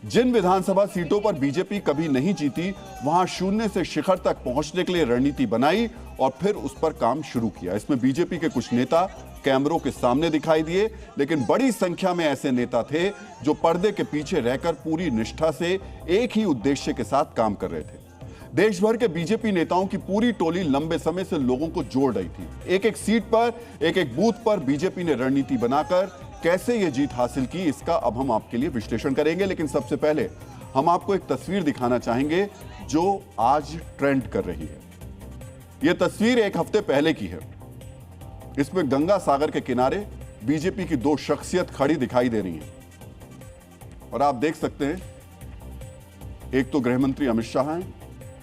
जिन विधानसभा सीटों पर बीजेपी कभी नहीं जीती, वहां शून्य से शिखर तक पहुंचने के लिए रणनीति बनाई और फिर उस पर काम शुरू किया। इसमें बीजेपी के कुछ नेता कैमरों के सामने दिखाई दिए, लेकिन बड़ी संख्या में ऐसे नेता थे जो पर्दे के पीछे रहकर पूरी निष्ठा से एक ही उद्देश्य के साथ काम कर रहे थे। देश भर के बीजेपी नेताओं की पूरी टोली लंबे समय से लोगों को जोड़ रही थी। एक एक सीट पर, एक एक बूथ पर बीजेपी ने रणनीति बनाकर कैसे यह जीत हासिल की, इसका अब हम आपके लिए विश्लेषण करेंगे। लेकिन सबसे पहले हम आपको एक तस्वीर दिखाना चाहेंगे जो आज ट्रेंड कर रही है। यह तस्वीर एक हफ्ते पहले की है। इसमें गंगा सागर के किनारे बीजेपी की 2 शख्सियत खड़ी दिखाई दे रही हैं और आप देख सकते हैं, एक तो गृह मंत्री अमित शाह हैं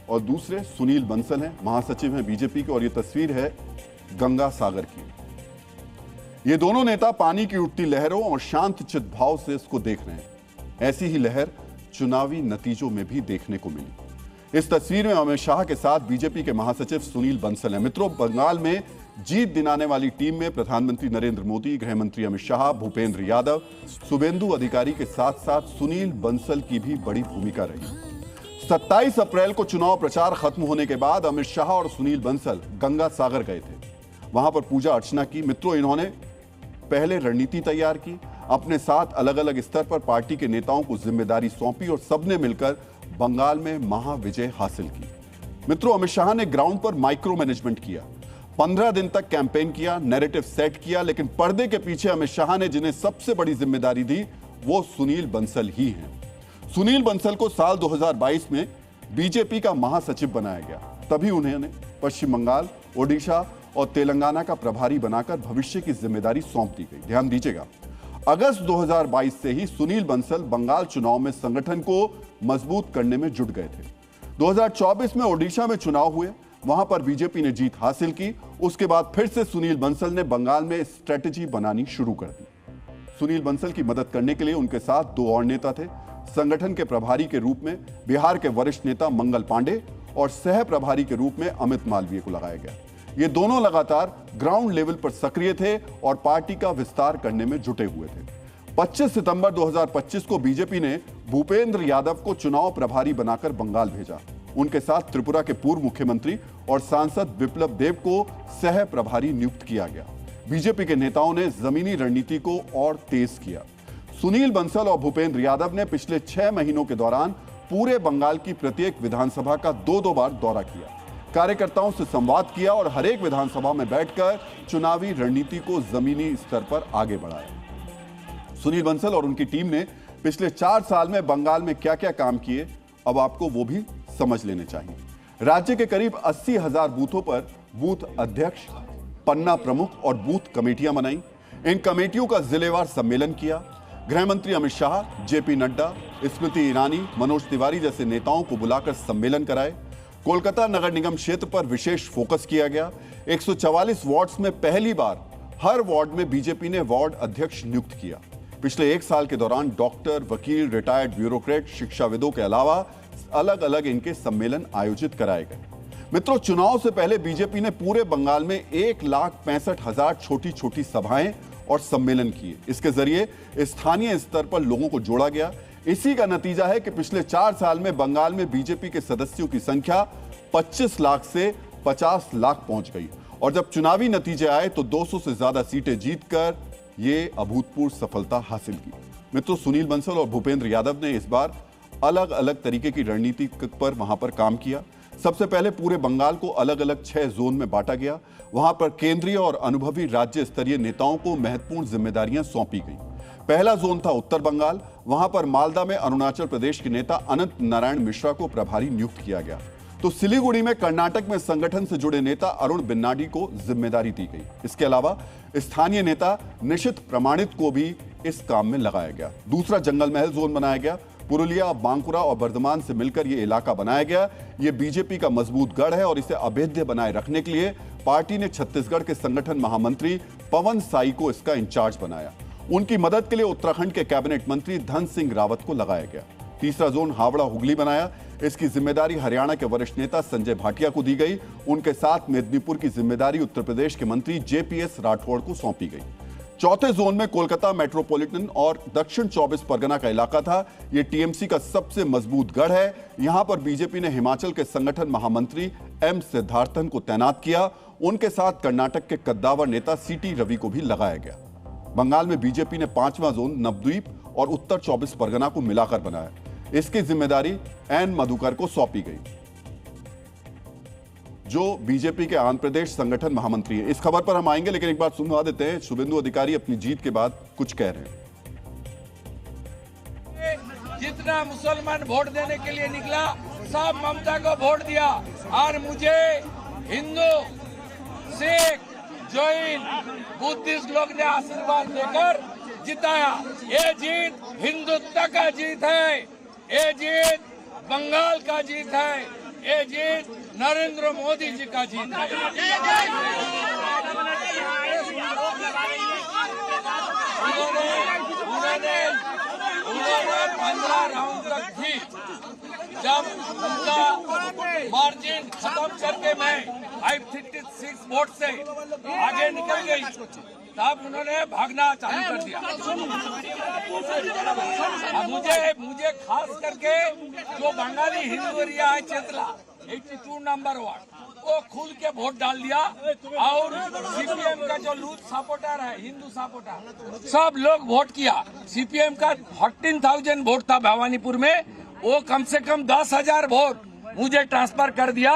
और दूसरे सुनील बंसल हैं, महासचिव हैं बीजेपी के। और यह तस्वीर है गंगा सागर की। ये दोनों नेता पानी की उठती लहरों और शांत चित्त भाव से इसको देख रहे हैं। ऐसी ही लहर चुनावी नतीजों में भी देखने को मिली। इस तस्वीर में अमित शाह के साथ बीजेपी के महासचिव सुनील बंसल हैं। मित्रों, बंगाल में जीत दिलाने वाली टीम में प्रधानमंत्री नरेंद्र मोदी, गृह मंत्री अमित शाह, भूपेंद्र यादव, शुभेंदु अधिकारी के साथ साथ सुनील बंसल की भी बड़ी भूमिका रही। 27 अप्रैल को चुनाव प्रचार खत्म होने के बाद अमित शाह और सुनील बंसल गंगा सागर गए थे। वहां पर पूजा अर्चना की। मित्रों, इन्होंने पहले रणनीति तैयार की, अपने साथ अलग अलग स्तर पर पार्टी के नेताओं को जिम्मेदारी सौंपी और सबने मिलकर बंगाल में महाविजय हासिल की। मित्रों, अमित शाह ने ग्राउंड पर माइक्रो मैनेजमेंट किया। 15 दिन तक कैंपेन किया, नैरेटिव सेट किया, लेकिन पर्दे के पीछे अमित शाह ने जिन्हें सबसे बड़ी जिम्मेदारी दी वो सुनील बंसल ही हैं। सुनील बंसल को साल 2022 में बीजेपी का महासचिव बनाया गया। तभी उन्हें पश्चिम बंगाल, ओडिशा और तेलंगाना का प्रभारी बनाकर भविष्य की जिम्मेदारी सौंप दी गई। ध्यान दीजिएगा, अगस्त 2022 से ही सुनील बंसल बंगाल चुनाव में संगठन को मजबूत करने में जुट गए थे। 2024 में ओडिशा में चुनाव हुए, वहां पर बीजेपी ने जीत हासिल की। उसके बाद फिर से सुनील बंसल ने बंगाल में स्ट्रेटेजी बनानी शुरू कर दी। सुनील बंसल की मदद करने के लिए उनके साथ 2 और नेता थे। संगठन के प्रभारी के रूप में बिहार के वरिष्ठ नेता मंगल पांडे और सह प्रभारी के रूप में अमित मालवीय को लगाया गया। ये दोनों लगातार ग्राउंड लेवल पर सक्रिय थे और पार्टी का विस्तार करने में जुटे हुए थे। 25 सितंबर 2025 को बीजेपी ने भूपेंद्र यादव को चुनाव प्रभारी बनाकर बंगाल भेजा। उनके साथ त्रिपुरा के पूर्व मुख्यमंत्री और सांसद विप्लव देव को सह प्रभारी नियुक्त किया गया। बीजेपी के नेताओं ने जमीनी रणनीति को और तेज किया। सुनील बंसल और भूपेंद्र यादव ने पिछले 6 महीनों के दौरान पूरे बंगाल की प्रत्येक विधानसभा का 2-2 बार दौरा किया, कार्यकर्ताओं से संवाद किया और हर एक विधानसभा में बैठकर चुनावी रणनीति को जमीनी स्तर पर आगे बढ़ाया। सुनील बंसल और उनकी टीम ने पिछले 4 साल में बंगाल में क्या-क्या काम किए, अब आपको वो भी समझ लेने चाहिए। राज्य के करीब 80,000 बूथों पर बूथ अध्यक्ष, पन्ना प्रमुख और बूथ कमेटियां बनाई। इन कमेटियों का जिलेवार सम्मेलन किया। गृह मंत्री अमित शाह, जेपी नड्डा, स्मृति ईरानी, मनोज तिवारी जैसे नेताओं को बुलाकर सम्मेलन कराए। कोलकाता नगर निगम क्षेत्र पर विशेष फोकस किया गया। 144 वार्ड्स में पहली बार हर वार्ड में बीजेपी ने वार्ड अध्यक्ष नियुक्त किया। पिछले 1 साल के दौरान डॉक्टर, वकील, रिटायर्ड ब्यूरोक्रेट, शिक्षाविदों के अलावा अलग अलग इनके सम्मेलन आयोजित कराए गए। मित्रों, चुनाव से पहले बीजेपी ने पूरे बंगाल में 1,65,000 छोटी छोटी सभाएं और सम्मेलन किए। इसके जरिए स्थानीय स्तर पर लोगों को जोड़ा गया। इसी का नतीजा है कि पिछले 4 साल में बंगाल में बीजेपी के सदस्यों की संख्या 25 लाख से 50 लाख पहुंच गई और जब चुनावी नतीजे आए तो 200 से ज्यादा सीटें जीतकर ये अभूतपूर्व सफलता हासिल की। मित्रों, सुनील बंसल और भूपेंद्र यादव ने इस बार अलग अलग तरीके की रणनीति पर वहां पर काम किया। सबसे पहले पूरे बंगाल को अलग अलग 6 जोन में बांटा गया। वहां पर केंद्रीय और अनुभवी राज्य स्तरीय नेताओं को महत्वपूर्ण जिम्मेदारियां सौंपी गई। पहला जोन था उत्तर बंगाल। वहां पर मालदा में अरुणाचल प्रदेश के नेता अनंत नारायण मिश्रा को प्रभारी नियुक्त किया गया। तो सिलीगुड़ी में कर्नाटक में संगठन से जुड़े नेता अरुण बिन्नाडी को जिम्मेदारी दी गई। इसके अलावा स्थानीय नेता निशित प्रमाणित को भी इस काम में लगाया गया। दूसरा जंगल महल जोन बनाया गया। पुरुलिया, बांकुरा और बर्धमान से मिलकर यह इलाका बनाया गया। यह बीजेपी का मजबूत गढ़ है और इसे अभेद्य बनाए रखने के लिए पार्टी ने छत्तीसगढ़ के संगठन महामंत्री पवन साई को इसका इंचार्ज बनाया। उनकी मदद के लिए उत्तराखंड के कैबिनेट मंत्री धन सिंह रावत को लगाया गया। तीसरा जोन हावड़ा हुगली बनाया। इसकी जिम्मेदारी हरियाणा के वरिष्ठ नेता संजय भाटिया को दी गई। उनके साथ मेदिनीपुर की जिम्मेदारी उत्तर प्रदेश के मंत्री जेपीएस राठौड़ को सौंपी गई। चौथे जोन में कोलकाता मेट्रोपॉलिटन और दक्षिण 24 परगना का इलाका था। यह टीएमसी का सबसे मजबूत गढ़ है। यहां पर बीजेपी ने हिमाचल के संगठन महामंत्री एम सिद्धार्थन को तैनात किया। उनके साथ कर्नाटक के कद्दावर नेता सीटी रवि को भी लगाया गया। बंगाल में बीजेपी ने 5वां जोन नवद्वीप और उत्तर 24 परगना को मिलाकर बनाया। इसकी जिम्मेदारी एन मधुकर को सौंपी गई, जो बीजेपी के आंध्र प्रदेश संगठन महामंत्री है। इस खबर पर हम आएंगे, लेकिन एक बार सुनवा देते हैं। शुभेंदु अधिकारी अपनी जीत के बाद कुछ कह रहे हैं। जितना मुसलमान वोट देने के लिए निकला सब ममता को वोट दिया और मुझे हिंदू, सिख, जैन, बुद्धिस्ट लोग ने आशीर्वाद देकर जिताया। ये जीत हिंदुत्व का जीत है। ये जीत बंगाल का जीत है। ये जीत नरेंद्र मोदी जी का जीत है। उन्होंने 15 राउंड तक भी जब उनका मार्जिन खत्म करके मैं 536 वोट से आगे निकल गई, तब उन्होंने भागना चालू कर दिया। मुझे खास करके जो बंगाली हिंदू एरिया है चेतला 82 नंबर वार्ड, वो खुल के वोट डाल दिया और सीपीएम का जो लूज सपोर्टर है, हिंदू सपोर्टर, सब लोग वोट किया। सीपीएम का 14,000 वोट था भवानीपुर में, वो कम से कम 10,000 वोट मुझे ट्रांसफर कर दिया।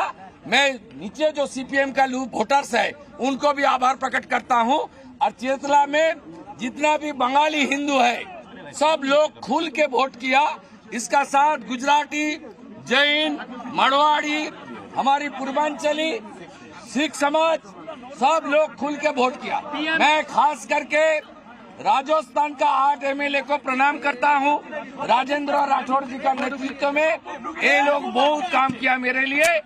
मैं नीचे जो सीपीएम का लूज वोटर्स है उनको भी आभार प्रकट करता हूँ। और चेतला में जितना भी बंगाली हिंदू है सब लोग खुल के वोट किया। इसका साथ गुजराती, जैन, मारवाड़ी, हमारी पूर्वांचली, सिख समाज सब लोग खुल के वोट किया। मैं खास करके राजस्थान का 8 एमएलए को प्रणाम करता हूं। राजेंद्र राठौड़ जी का नेतृत्व में ये लोग बहुत काम किया मेरे लिए।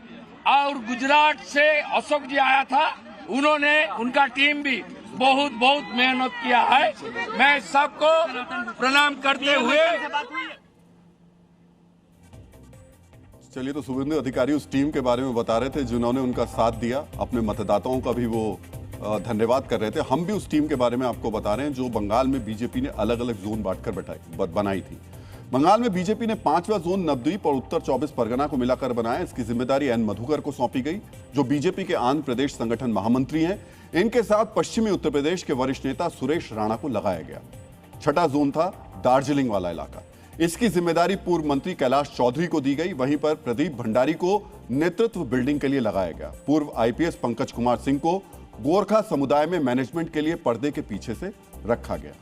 और गुजरात से अशोक जी आया था, उन्होंने, उनका टीम भी बहुत मेहनत किया है। मैं सबको प्रणाम करते हुए चलिए, तो शुभेंदु अधिकारी उस टीम के बारे में बता रहे थे जिन्होंने उनका साथ दिया। अपने मतदाताओं का भी वो धन्यवाद कर रहे थे। हम भी उस टीम के बारे में आपको बता रहे हैं जो बंगाल में बीजेपी ने अलग अलग जोन बांटकर बनाई थी। बंगाल में बीजेपी ने 5वां जोन नवद्वीप और उत्तर 24 परगना को मिलाकर बनाया। इसकी जिम्मेदारी एन मधुकर को सौंपी गई, जो बीजेपी के आंध्र प्रदेश संगठन महामंत्री हैं। इनके साथ पश्चिमी उत्तर प्रदेश के वरिष्ठ नेता सुरेश राणा को लगाया गया। छठा जोन था दार्जिलिंग वाला इलाका। इसकी जिम्मेदारी पूर्व मंत्री कैलाश चौधरी को दी गई। वहीं पर प्रदीप भंडारी को नेतृत्व बिल्डिंग के लिए लगाया गया। पूर्व आईपीएस पंकज कुमार सिंह को गोरखा समुदाय में मैनेजमेंट के लिए पर्दे के पीछे से रखा गया।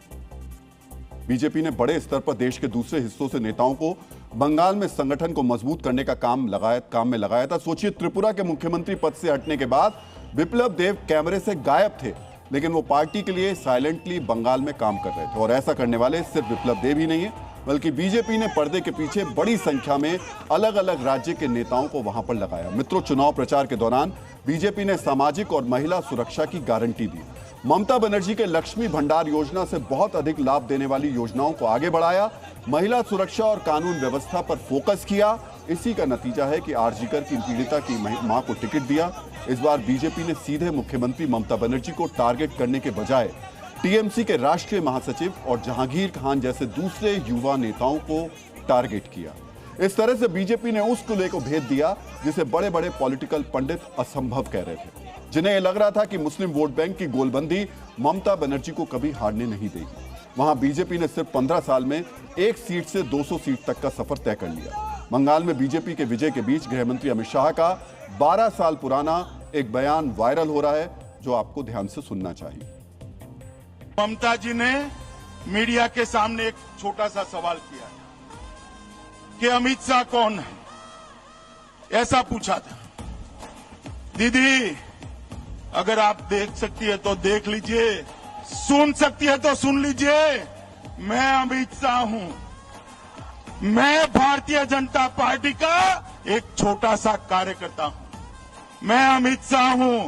बीजेपी ने बड़े स्तर पर देश के दूसरे हिस्सों से नेताओं को बंगाल में संगठन को मजबूत करने का काम में लगाया था। सोचिए, त्रिपुरा के मुख्यमंत्री पद से हटने के बाद बिप्लब देब कैमरे से गायब थे, लेकिन वो पार्टी के लिए साइलेंटली बंगाल में काम कर रहे थे। और ऐसा करने वाले सिर्फ बिप्लब देब ही नहीं है, बल्कि बीजेपी ने पर्दे के पीछे बड़ी संख्या में अलग अलग राज्य के नेताओं को वहां पर लगाया। मित्रों, चुनाव प्रचार के दौरान बीजेपी ने सामाजिक और महिला सुरक्षा की गारंटी दी। ममता बनर्जी के लक्ष्मी भंडार योजना से बहुत अधिक लाभ देने वाली योजनाओं को आगे बढ़ाया। महिला सुरक्षा और कानून व्यवस्था पर फोकस किया। इसी का नतीजा है कि आरजीकर की पीड़िता की मां को टिकट दिया। इस बार बीजेपी ने सीधे मुख्यमंत्री ममता बनर्जी को टारगेट करने के बजाय टीएमसी के राष्ट्रीय महासचिव और जहांगीर खान जैसे दूसरे युवा नेताओं को टारगेट किया। इस तरह से बीजेपी ने उस कुले को भेद दिया जिसे बड़े बड़े पॉलिटिकल पंडित असंभव कह रहे थे, जिन्हें यह लग रहा था कि मुस्लिम वोट बैंक की गोलबंदी ममता बनर्जी को कभी हारने नहीं देगी। वहां बीजेपी ने सिर्फ 15 साल में 1 सीट से 200 सीट तक का सफर तय कर लिया। बंगाल में बीजेपी के विजय के बीच गृहमंत्री अमित शाह का 12 साल पुराना एक बयान वायरल हो रहा है, जो आपको ध्यान से सुनना चाहिए। ममता जी ने मीडिया के सामने एक छोटा सा सवाल किया कि अमित शाह कौन है, ऐसा पूछा था। दीदी, अगर आप देख सकती है तो देख लीजिए, सुन सकती है तो सुन लीजिए, मैं अमित शाह हूं। मैं भारतीय जनता पार्टी का एक छोटा सा कार्यकर्ता हूं। मैं अमित शाह हूं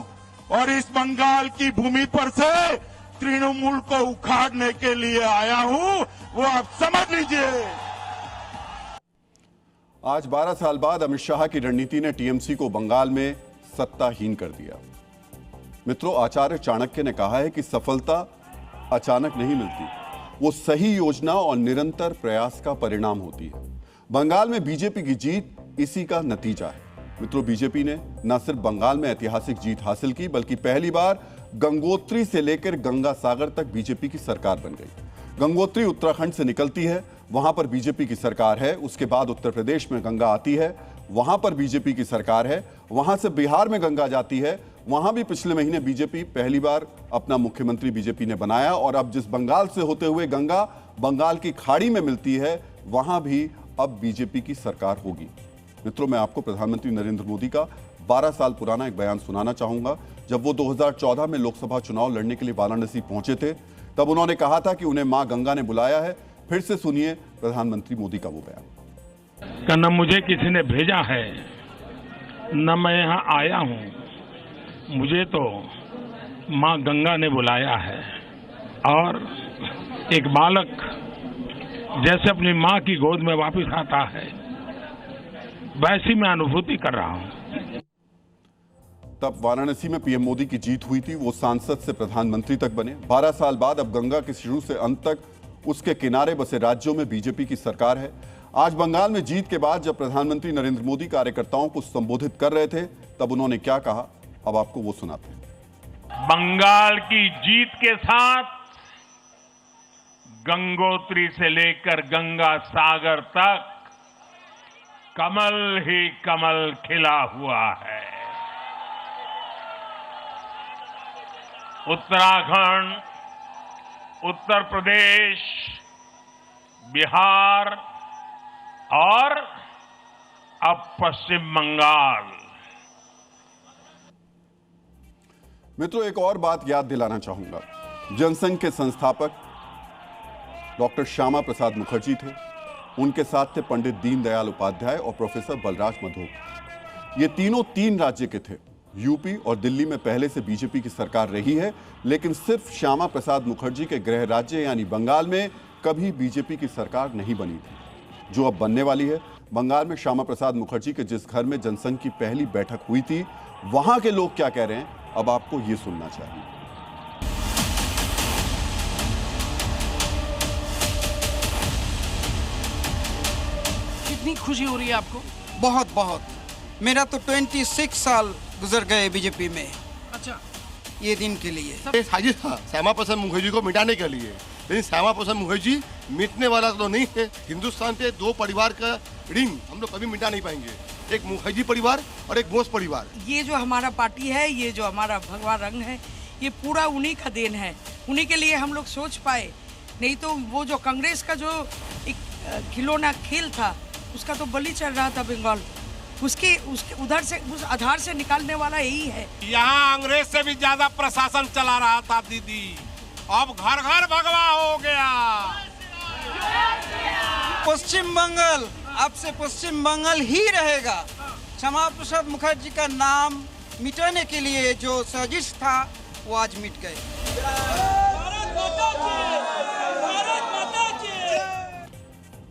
और इस बंगाल की भूमि पर से तृणमूल को उखाड़ने के लिए आया हूं, वो आप समझ लीजिए। आज 12 साल बाद अमित शाह की रणनीति ने टीएमसी को बंगाल में सत्ताहीन कर दिया। मित्रों, आचार्य चाणक्य ने कहा है कि सफलता अचानक नहीं मिलती, वो सही योजना और निरंतर प्रयास का परिणाम होती है। बंगाल में बीजेपी की जीत इसी का नतीजा है। मित्रों, बीजेपी ने न सिर्फ बंगाल में ऐतिहासिक जीत हासिल की, बल्कि पहली बार गंगोत्री से लेकर गंगा सागर तक बीजेपी की सरकार बन गई। गंगोत्री उत्तराखंड से निकलती है, वहां पर बीजेपी की सरकार है। उसके बाद उत्तर प्रदेश में गंगा आती है, वहां पर बीजेपी की सरकार है। वहां से बिहार में गंगा जाती है, वहां भी पिछले महीने बीजेपी पहली बार अपना मुख्यमंत्री बीजेपी ने बनाया। और अब जिस बंगाल से होते हुए गंगा बंगाल की खाड़ी में मिलती है, वहां भी अब बीजेपी की सरकार होगी। मित्रों, मैं आपको प्रधानमंत्री नरेंद्र मोदी का 12 साल पुराना एक बयान सुनाना चाहूंगा। जब वो 2014 में लोकसभा चुनाव लड़ने के लिए वाराणसी पहुंचे थे, तब उन्होंने कहा था कि उन्हें मां गंगा ने बुलाया है। फिर से सुनिए प्रधानमंत्री मोदी का वो बयान। न मुझे किसी ने भेजा है, न मैं यहाँ आया हूँ, मुझे तो माँ गंगा ने बुलाया है। और एक बालक जैसे अपनी माँ की गोद में वापस आता है, वैसी मैं अनुभूति कर रहा हूँ। तब वाराणसी में पीएम मोदी की जीत हुई थी, वो सांसद से प्रधानमंत्री तक बने। 12 साल बाद अब गंगा के शुरू से अंत तक उसके किनारे बसे राज्यों में बीजेपी की सरकार है। आज बंगाल में जीत के बाद जब प्रधानमंत्री नरेंद्र मोदी कार्यकर्ताओं को संबोधित कर रहे थे, तब उन्होंने क्या कहा, अब आपको वो सुनाते हैं। बंगाल की जीत के साथ गंगोत्री से लेकर गंगा सागर तक कमल ही कमल खिला हुआ है। उत्तराखंड, उत्तर प्रदेश, बिहार और अब पश्चिम बंगाल। मित्रों, एक और बात याद दिलाना चाहूंगा। जनसंघ के संस्थापक डॉक्टर श्यामा प्रसाद मुखर्जी थे, उनके साथ थे पंडित दीनदयाल उपाध्याय और प्रोफेसर बलराज मधोक। ये तीनों 3 राज्य के थे। यूपी और दिल्ली में पहले से बीजेपी की सरकार रही है, लेकिन सिर्फ श्यामा प्रसाद मुखर्जी के गृह राज्य यानी बंगाल में कभी बीजेपी की सरकार नहीं बनी थी, जो अब बनने वाली है। बंगाल में श्यामा प्रसाद मुखर्जी के जिस घर में जनसंघ की पहली बैठक हुई थी, वहां के लोग क्या कह रहे हैं, अब आपको ये सुनना चाहिए। कितनी खुशी हो रही है आपको? बहुत बहुत। मेरा तो 26 साल गुजर गए बीजेपी में अच्छा, ये दिन के लिए। ये साजिश था श्यामा प्रसाद मुखर्जी को मिटाने के लिए, लेकिन श्यामा प्रसाद मुखर्जी मिटने वाला तो नहीं है। हिंदुस्तान के दो परिवार का ऋण हम लोग कभी मिटा नहीं पाएंगे, एक मुखर्जी परिवार और एक बोस परिवार। ये जो हमारा पार्टी है, ये जो हमारा भगवा रंग है, ये पूरा उन्हीं का देन है। उन्हीं के लिए हम लोग सोच पाए, नहीं तो वो जो कांग्रेस का जो एक खिलौना खेल था, उसका तो बलि चल रहा था बंगाल। उसके उधर से, उस आधार से निकालने वाला यही है। यहाँ अंग्रेज से भी ज्यादा प्रशासन चला रहा था दीदी, अब घर घर भगवा हो गया। पश्चिम बंगाल अब से पश्चिम बंगाल ही रहेगा। श्यामा प्रसाद मुखर्जी का नाम मिटाने के लिए जो साजिश था, वो आज मिट गए।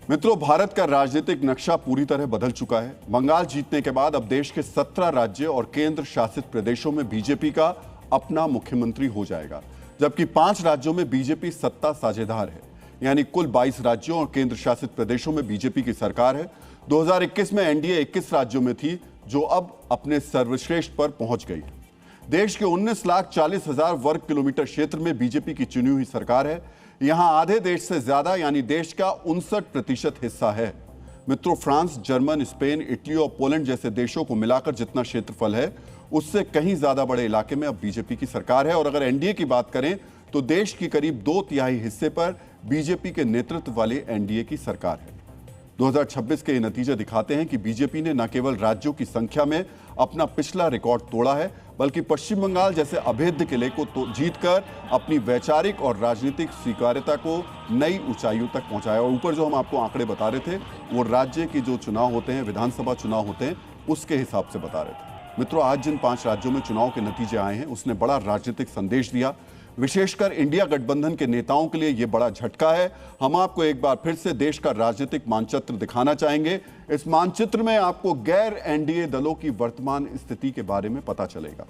मित्रों, भारत का राजनीतिक नक्शा पूरी तरह बदल चुका है। बंगाल जीतने के बाद अब देश के 17 राज्य और केंद्र शासित प्रदेशों में बीजेपी का अपना मुख्यमंत्री हो जाएगा, जबकि 5 राज्यों में बीजेपी सत्ता साझेदार है। यानी कुल 22 राज्यों और केंद्र शासित प्रदेशों में बीजेपी की सरकार है। 2021 में एनडीए 21 राज्यों में थी, जो अब अपने सर्वश्रेष्ठ पर पहुंच गई है। देश के 19,40,000 वर्ग किलोमीटर क्षेत्र में बीजेपी की चुनी हुई सरकार है। यहां आधे देश से ज्यादा यानी देश का 59% हिस्सा है। मित्रों, फ्रांस, जर्मन, स्पेन, इटली और पोलैंड जैसे देशों को मिलाकर जितना क्षेत्रफल है, उससे कहीं ज्यादा बड़े इलाके में अब बीजेपी की सरकार है। और अगर एनडीए की बात करें तो देश की करीब 2/3 हिस्से पर बीजेपी के नेतृत्व वाले एनडीए की सरकार है। 2026 के ये नतीजे दिखाते हैं कि बीजेपी ने न केवल राज्यों की संख्या में अपना पिछला रिकॉर्ड तोड़ा है, बल्कि पश्चिम बंगाल जैसे अभेद्य किले को जीतकर अपनी वैचारिक और राजनीतिक स्वीकार्यता को नई ऊंचाइयों तक पहुंचाया। और ऊपर जो हम आपको आंकड़े बता रहे थे, वो राज्य के जो चुनाव होते हैं, विधानसभा चुनाव होते हैं, उसके हिसाब से बता रहे थे। मित्रों, आज जिन 5 राज्यों में चुनाव के नतीजे आए हैं, उसने बड़ा राजनीतिक संदेश दिया। विशेषकर इंडिया गठबंधन के नेताओं के लिए यह बड़ा झटका है। हम आपको एक बार फिर से देश का राजनीतिक मानचित्र दिखाना चाहेंगे। इस मानचित्र में आपको गैर एनडीए दलों की वर्तमान स्थिति के बारे में पता चलेगा।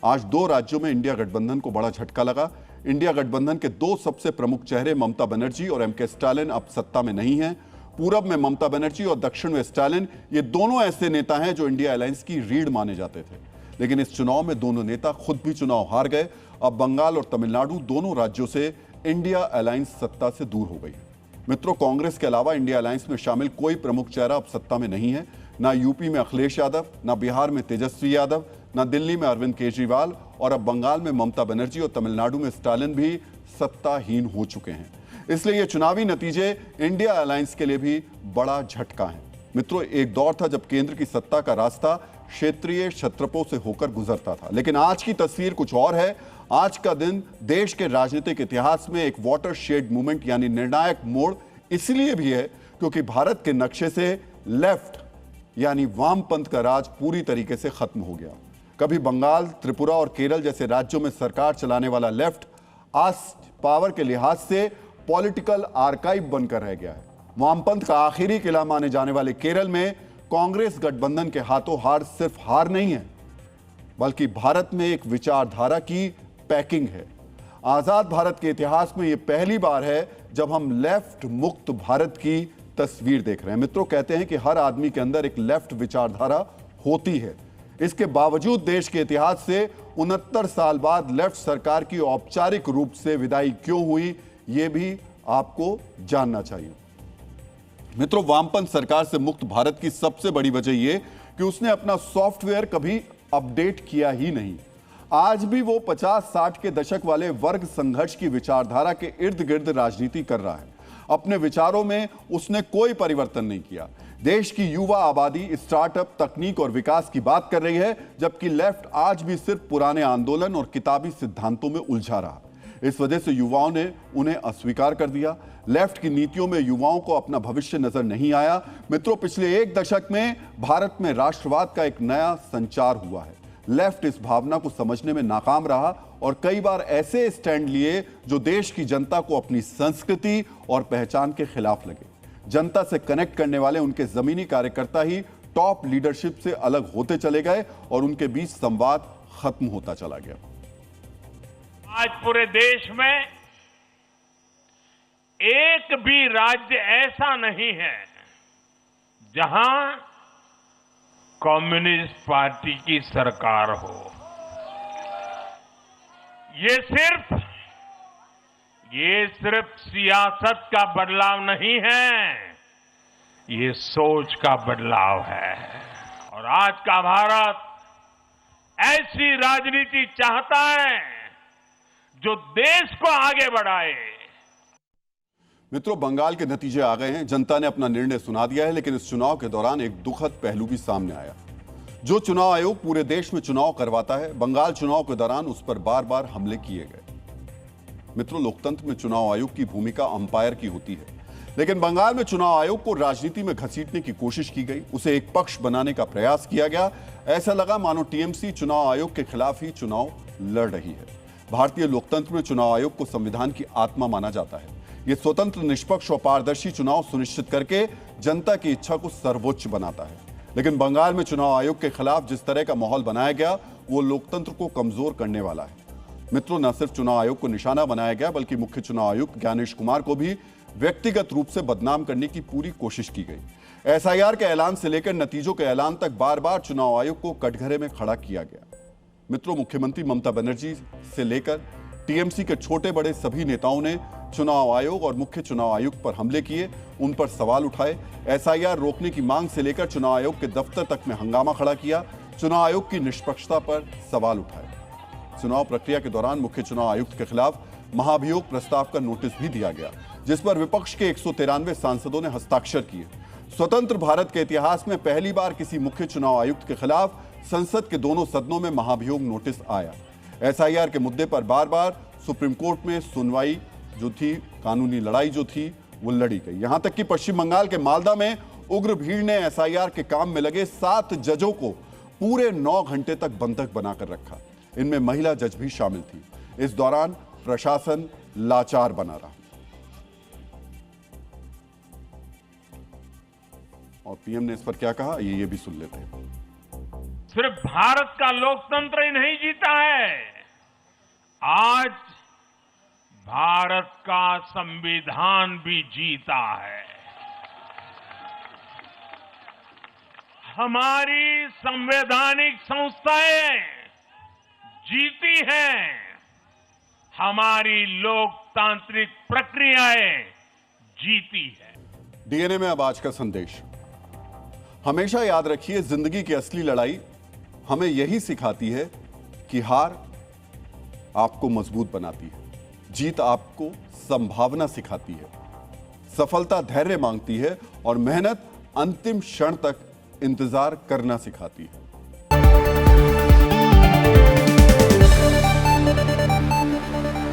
आज 2 राज्यों में इंडिया गठबंधन को बड़ा झटका लगा। इंडिया गठबंधन के 2 सबसे प्रमुख चेहरे ममता बनर्जी और एमके स्टालिन अब सत्ता में नहीं हैं। पूरब में ममता बनर्जी और दक्षिण में स्टालिन, ये दोनों ऐसे नेता हैं जो इंडिया अलायंस की रीढ़ माने जाते थे। लेकिन इस चुनाव में दोनों नेता खुद भी चुनाव हार गए। अब बंगाल और तमिलनाडु दोनों राज्यों से इंडिया अलायंस सत्ता से दूर हो गई। मित्रों, कांग्रेस के अलावा इंडिया अलायंस में शामिल कोई प्रमुख चेहरा अब सत्ता में नहीं है। ना यूपी में अखिलेश यादव, ना बिहार में तेजस्वी यादव, ना दिल्ली में अरविंद केजरीवाल, और अब बंगाल में ममता बनर्जी और तमिलनाडु में स्टालिन भी सत्ताहीन हो चुके हैं। इसलिए ये चुनावी नतीजे इंडिया अलायंस के लिए भी बड़ा झटका है। मित्रों, एक दौर था जब केंद्र की सत्ता का रास्ता क्षेत्रीय छत्रपों से होकर गुजरता था, लेकिन आज की तस्वीर कुछ और है। आज का दिन देश के राजनीतिक इतिहास में एक वाटरशेड मूवमेंट यानी निर्णायक मोड़ इसलिए भी है क्योंकि भारत के नक्शे से लेफ्ट यानी वामपंथ का राज पूरी तरीके से खत्म हो गया। कभी बंगाल, त्रिपुरा और केरल जैसे राज्यों में सरकार चलाने वाला लेफ्ट आज पावर के लिहाज से पॉलिटिकल आर्काइव बनकर रह गया है। वामपंथ का आखिरी किला माने जाने वाले केरल में कांग्रेस गठबंधन के हाथों हार सिर्फ हार नहीं है, बल्कि भारत में एक विचारधारा की पैकिंग है। आजाद भारत के इतिहास में यह पहली बार है जब हम लेफ्ट मुक्त भारत की तस्वीर देख रहे हैं। मित्रों, कहते हैं कि हर आदमी के अंदर एक लेफ्ट विचारधारा होती है। इसके बावजूद देश के इतिहास से 69 साल बाद लेफ्ट सरकार की औपचारिक रूप से विदाई क्यों हुई, यह भी आपको जानना चाहिए। मित्रों, वामपंथ सरकार से मुक्त भारत की सबसे बड़ी वजह यह कि उसने अपना सॉफ्टवेयर कभी अपडेट किया ही नहीं। आज भी वो 50-60 के दशक वाले वर्ग संघर्ष की विचारधारा के इर्द गिर्द राजनीति कर रहा है। अपने विचारों में उसने कोई परिवर्तन नहीं किया। देश की युवा आबादी स्टार्टअप, तकनीक और विकास की बात कर रही है, जबकि लेफ्ट आज भी सिर्फ पुराने आंदोलन और किताबी सिद्धांतों में उलझा रहा। इस वजह से युवाओं ने उन्हें अस्वीकार कर दिया। लेफ्ट की नीतियों में युवाओं को अपना भविष्य नजर नहीं आया। मित्रों, पिछले 1 दशक में भारत में राष्ट्रवाद का एक नया संचार हुआ है। लेफ्ट इस भावना को समझने में नाकाम रहा और कई बार ऐसे स्टैंड लिए जो देश की जनता को अपनी संस्कृति और पहचान के खिलाफ लगे। जनता से कनेक्ट करने वाले उनके जमीनी कार्यकर्ता ही टॉप लीडरशिप से अलग होते चले गए और उनके बीच संवाद खत्म होता चला गया। आज पूरे देश में एक भी राज्य ऐसा नहीं है जहां कम्युनिस्ट पार्टी की सरकार हो। ये सिर्फ सियासत का बदलाव नहीं है, ये सोच का बदलाव है। और आज का भारत ऐसी राजनीति चाहता है जो देश को आगे बढ़ाए। मित्रों, बंगाल के नतीजे आ गए हैं। जनता ने अपना निर्णय सुना दिया है, लेकिन इस चुनाव के दौरान एक दुखद पहलू भी सामने आया। जो चुनाव आयोग पूरे देश में चुनाव करवाता है, बंगाल चुनाव के दौरान उस पर बार बार हमले किए गए। मित्रों, लोकतंत्र में चुनाव आयोग की भूमिका अंपायर की होती है, लेकिन बंगाल में चुनाव आयोग को राजनीति में घसीटने की कोशिश की गई, उसे एक पक्ष बनाने का प्रयास किया गया। ऐसा लगा मानो टीएमसी चुनाव आयोग के खिलाफ ही चुनाव लड़ रही है। भारतीय लोकतंत्र में चुनाव आयोग को संविधान की आत्मा माना जाता है। यह स्वतंत्र, निष्पक्ष और पारदर्शी चुनाव सुनिश्चित करके जनता की इच्छा को सर्वोच्च बनाता है। लेकिन बंगाल में चुनाव आयोग के खिलाफ जिस तरह का माहौल बनाया गया, वो लोकतंत्र को कमजोर करने वाला है। मित्रों, न सिर्फ चुनाव आयोग को निशाना बनाया गया, बल्कि मुख्य चुनाव आयुक्त ज्ञानेश कुमार को भी व्यक्तिगत रूप से बदनाम करने की पूरी कोशिश की गई। एसआईआर के ऐलान से लेकर नतीजों के ऐलान तक बार बार चुनाव आयोग को कटघरे में खड़ा किया गया। मित्रों, मुख्यमंत्री ममता बनर्जी से लेकर टीएमसी के छोटे बड़े सभी नेताओं ने चुनाव आयोग और मुख्य चुनाव आयुक्त पर हमले किए, उन पर सवाल उठाए। एसआईआर रोकने की मांग से लेकर चुनाव आयोग के दफ्तर तक में हंगामा खड़ा किया। चुनाव आयोग की निष्पक्षता पर सवाल उठाए। चुनाव प्रक्रिया के दौरान मुख्य चुनाव आयुक्त के खिलाफ महाभियोग प्रस्ताव का नोटिस भी दिया गया, जिस पर विपक्ष के 193 सांसदों ने हस्ताक्षर किए। स्वतंत्र भारत के इतिहास में पहली बार किसी मुख्य चुनाव आयुक्त के खिलाफ संसद के दोनों सदनों में महाभियोग नोटिस आया। एसआईआर के मुद्दे पर बार बार सुप्रीम कोर्ट में सुनवाई जो थी, कानूनी लड़ाई जो थी, वो लड़ी गई। यहां तक कि पश्चिम बंगाल के मालदा में उग्र भीड़ ने एसआईआर के काम में लगे 7 जजों को पूरे 9 घंटे तक बंधक बनाकर रखा। इनमें महिला जज भी शामिल थी। इस दौरान प्रशासन लाचार बना रहा। और पीएम ने इस पर क्या कहा, ये भी सुन लेते हैं। सिर्फ भारत का लोकतंत्र ही नहीं जीता है, आज भारत का संविधान भी जीता है। हमारी संवैधानिक संस्थाएं जीती हैं, हमारी लोकतांत्रिक प्रक्रियाएं जीती है। डीएनए में अब आज का संदेश। हमेशा याद रखिए, जिंदगी की असली लड़ाई हमें यही सिखाती है कि हार आपको मजबूत बनाती है, जीत आपको संभावना सिखाती है, सफलता धैर्य मांगती है और मेहनत अंतिम क्षण तक इंतजार करना सिखाती है।